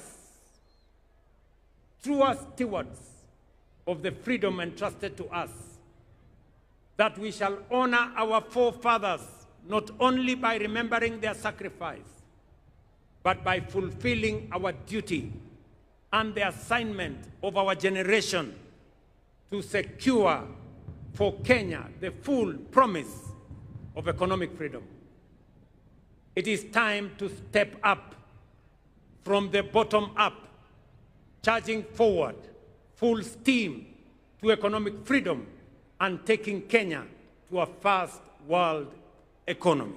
true stewards of the freedom entrusted to us, that we shall honor our forefathers not only by remembering their sacrifice, but by fulfilling our duty and the assignment of our generation to secure for Kenya the full promise of economic freedom. It is time to step up from the bottom up, charging forward full steam to economic freedom and taking Kenya to a first world economy.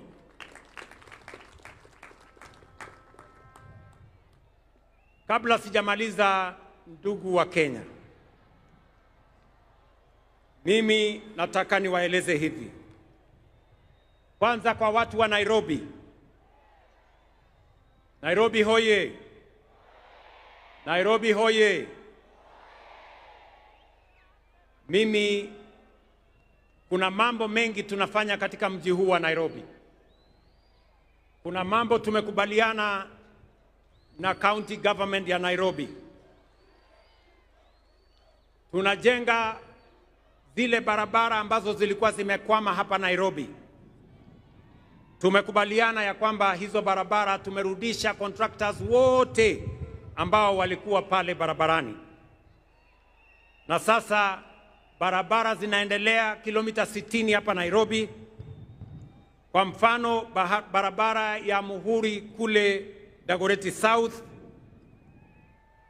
Kabla sijamaliza, ndugu wa Kenya, mimi nataka niwaeleze hivi. Kwanza kwa watu wa Nairobi. Nairobi hoye! Nairobi hoye! Mimi kuna mambo mengi tunafanya katika mji huu wa Nairobi. Kuna mambo tumekubaliana na county government ya Nairobi. Tunajenga zile barabara ambazo zilikuwa zimekwama hapa Nairobi. Tumekubaliana ya kwamba hizo barabara tumerudisha contractors wote ambao walikuwa pale barabarani. Na sasa barabara zinaendelea kilomita 60 hapa Nairobi. Kwa mfano barabara ya Muhuri kule Dagoretti South,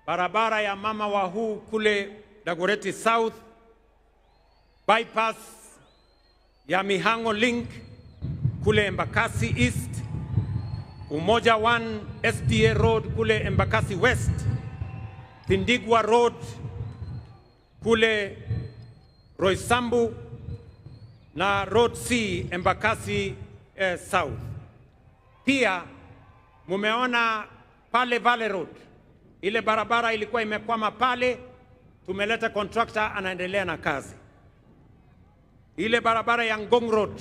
barabara ya Mama Wahu kule Dagoretti South, bypass ya Mihango Link kule Embakasi East, Umoja 1 SDA Road kule Embakasi West, Tindigwa Road kule Roysambu na Road C Embakasi South. Pia mumeona pale Valley Road, ile barabara ilikuwa imekwama pale, tumeleta contractor anaendelea na kazi. Ile barabara ya Ngong Road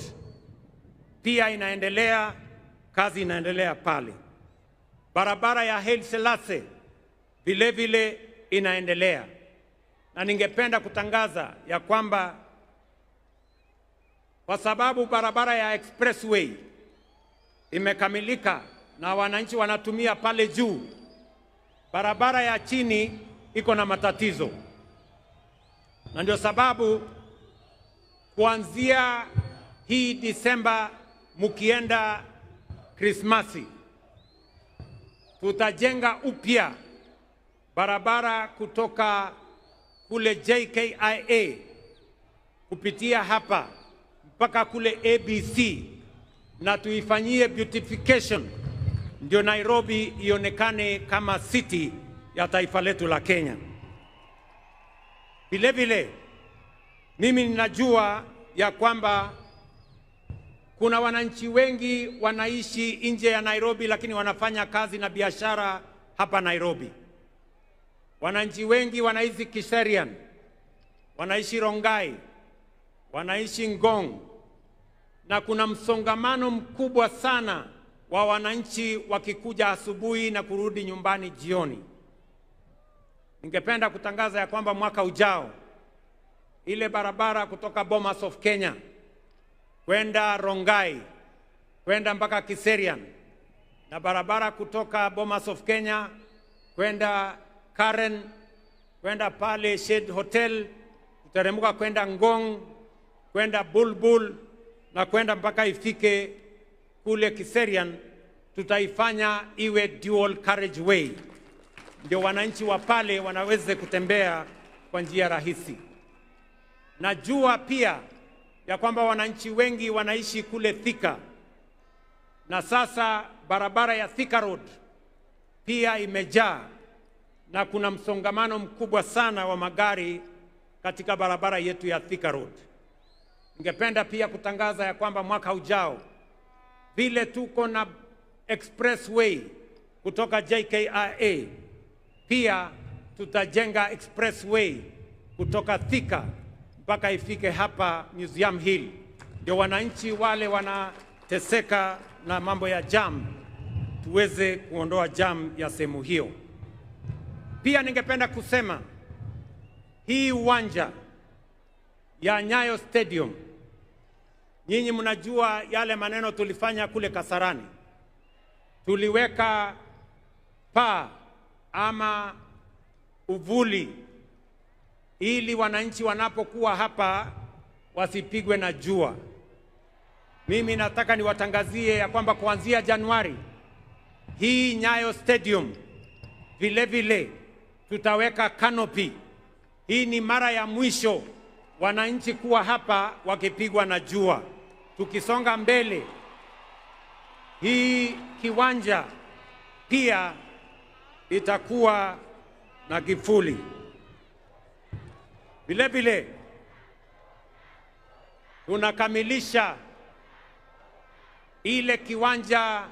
pia inaendelea, kazi inaendelea pale. Barabara ya Haile Selassie vile vile inaendelea. Na ningependa kutangaza ya kwamba kwa sababu barabara ya expressway imekamilika na wananchi wanatumia pale juu, barabara ya chini iko na matatizo. Na ndio sababu kuanzia hii Disemba mukienda Krismasi, tutajenga upya barabara kutoka kule JKIA kupitia hapa mpaka kule ABC, na tuifanyie beautification ndio Nairobi ionekane kama city ya taifa letu la Kenya. Vile vile mimi ninajua ya kwamba kuna wananchi wengi wanaishi nje ya Nairobi lakini wanafanya kazi na biashara hapa Nairobi. Wananchi wengi wanaishi Kiserian, wanaishi Rongai, wanaishi Ngong, na kuna msongamano mkubwa sana wa wananchi wakikuja asubuhi na kurudi nyumbani jioni. Ningependa kutangaza ya kwamba mwaka ujao ile barabara kutoka Bomas of Kenya kwenda Rongai kwenda mpaka Kiserian, na barabara kutoka Bomas of Kenya kwenda Karen, kwenda pale Shade Hotel, kuteremka kwenda Ngong, kwenda Bulbul na kwenda mpaka ifike kule Kiserian. Tutaifanya iwe dual carriageway, ndio wananchi wa pale wanaweze kutembea kwa njia rahisi. Najua pia ya kwamba wananchi wengi wanaishi kule Thika, na sasa barabara ya Thika Road pia imejaa na kuna msongamano mkubwa sana wa magari katika barabara yetu ya Thika Road. Ningependa pia kutangaza ya kwamba mwaka ujao vile tuko na expressway kutoka JKIA, pia tutajenga expressway kutoka Thika mpaka ifike hapa Museum Hill, ndio wananchi wale wanateseka na mambo ya jam tuweze kuondoa jam ya sehemu hiyo. Pia ningependa kusema hii uwanja ya Nyayo Stadium, nyinyi mnajua yale maneno tulifanya kule Kasarani. Tuliweka paa ama uvuli ili wananchi wanapokuwa hapa wasipigwe na jua. Mimi nataka niwatangazie ya kwamba kuanzia Januari hii Nyayo Stadium vile vile tutaweka canopy. Hii ni mara ya mwisho wananchi kuwa hapa wakipigwa na jua. Tukisonga mbele, hii kiwanja pia itakuwa na kivuli. Vile vile tunakamilisha ile kiwanja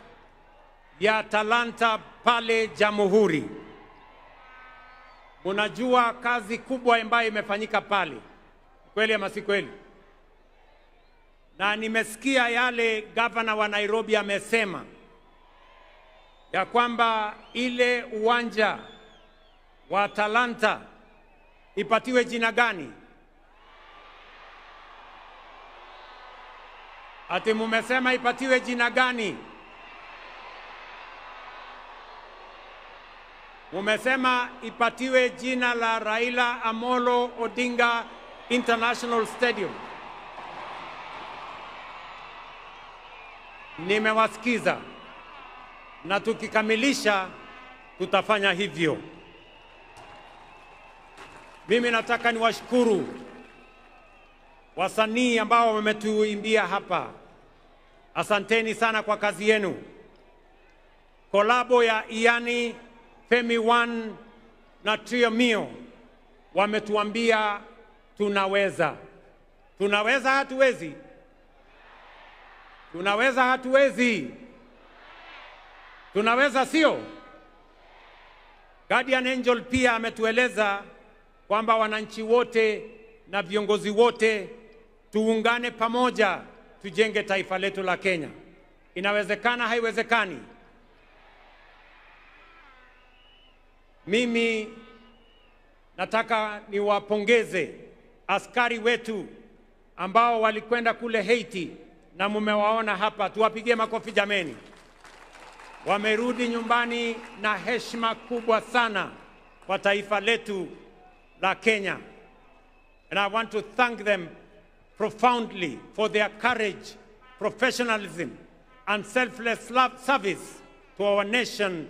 ya Talanta pale Jamhuri. Unajua kazi kubwa ambayo imefanyika pale, kweli ama si kweli? Na nimesikia yale gavana wa Nairobi amesema ya kwamba ile uwanja wa Talanta ipatiwe jina gani? Ati mumesema ipatiwe jina gani? Mumesema ipatiwe jina la Raila Amolo Odinga International Stadium. Nimewasikiza na tukikamilisha tutafanya hivyo. Mimi nataka niwashukuru wasanii ambao wametuimbia hapa. Asanteni sana kwa kazi yenu. Kolabo ya Iani, Femi One na Trio Mio wametuambia tunaweza. Tunaweza hatuwezi? Tunaweza hatuwezi? Tunaweza sio? Guardian Angel pia ametueleza kwamba wananchi wote na viongozi wote tuungane pamoja tujenge taifa letu la Kenya. Inawezekana haiwezekani? Mimi nataka niwapongeze askari wetu ambao walikwenda kule Haiti na mumewaona hapa, tuwapigie makofi jameni. Wamerudi nyumbani na heshima kubwa sana kwa taifa letu la Kenya. And I want to thank them profoundly for their courage, professionalism, and selfless love service to our nation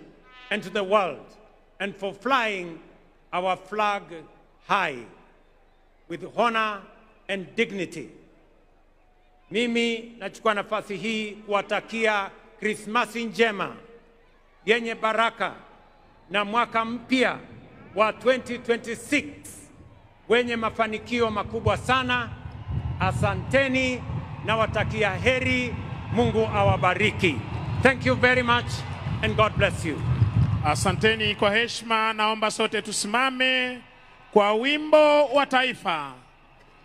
and to the world, and for flying our flag high with honor and dignity. Mimi nachukua nafasi hii kuwatakia Krismasi njema yenye baraka na mwaka mpya wa 2026 wenye mafanikio makubwa sana. Asanteni na watakia heri. Mungu awabariki. Thank you very much and God bless you. Asanteni kwa heshima. Naomba sote tusimame kwa wimbo wa taifa.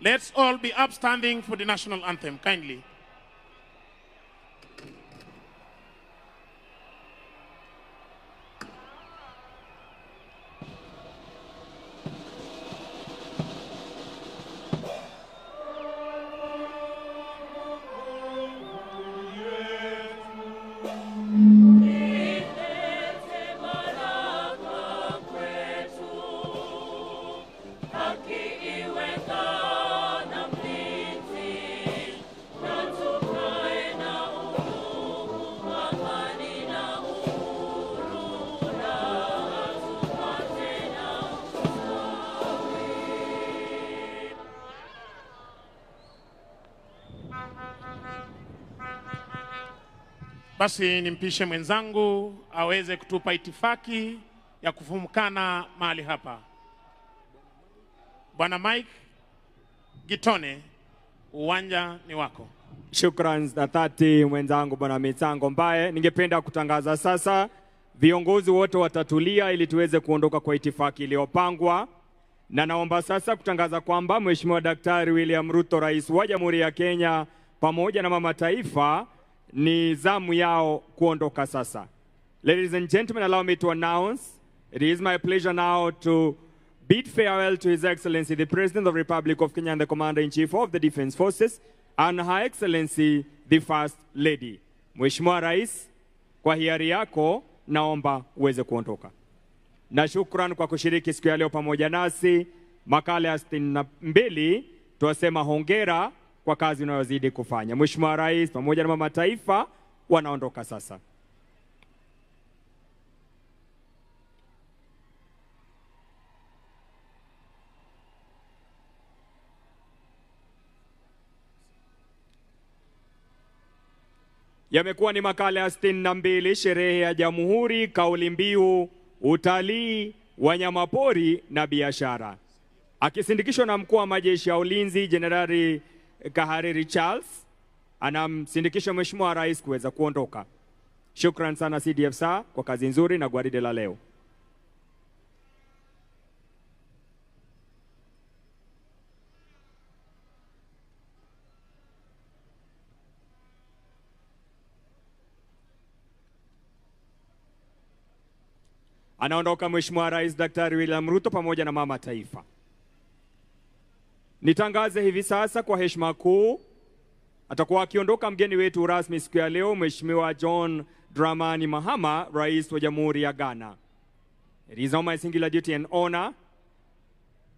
Let's all be upstanding for the national anthem, kindly. Basi nimpishe mwenzangu aweze kutupa itifaki ya kufumukana mahali hapa. Bwana Mike Gitone, uwanja ni wako. Shukran za dhati mwenzangu Bwana Mitango Mbaye. Ningependa kutangaza sasa viongozi wote watatulia ili tuweze kuondoka kwa itifaki iliyopangwa. Na naomba sasa kutangaza kwamba Mheshimiwa Daktari William Ruto, Rais wa Jamhuri ya Kenya, pamoja na mama taifa ni zamu yao kuondoka sasa. Ladies and gentlemen, allow me to announce, it is my pleasure now to bid farewell to His Excellency the President of the Republic of Kenya and the Commander-in-Chief of the Defense Forces and Her Excellency the First Lady. Mheshimiwa Rais, kwa hiari yako naomba uweze kuondoka. Na shukran kwa kushiriki siku ya leo pamoja nasi. Makala ya 62 tuwasema hongera kwa kazi unayozidi kufanya. Mheshimiwa Rais pamoja na mama taifa wanaondoka sasa. Yamekuwa ni makala ya 62, sherehe ya Jamhuri, kauli mbiu, utalii, wanyamapori na biashara. Akisindikishwa na mkuu wa majeshi ya ulinzi Jenerali Kahariri Charles, anamsindikisha Mheshimiwa Rais kuweza kuondoka. Shukran sana CDF SA kwa kazi nzuri na gwaride la leo. Anaondoka Mheshimiwa Rais Daktari William Ruto pamoja na mama taifa. Nitangaze hivi sasa kwa heshima kuu atakuwa akiondoka mgeni wetu rasmi siku ya leo, Mheshimiwa John Dramani Mahama, Rais wa Jamhuri ya Ghana. It is now my singular duty and honor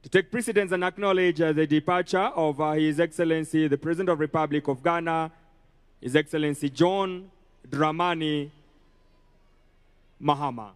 to take precedence and acknowledge the departure of His Excellency the President of the Republic of Ghana, His Excellency John Dramani Mahama.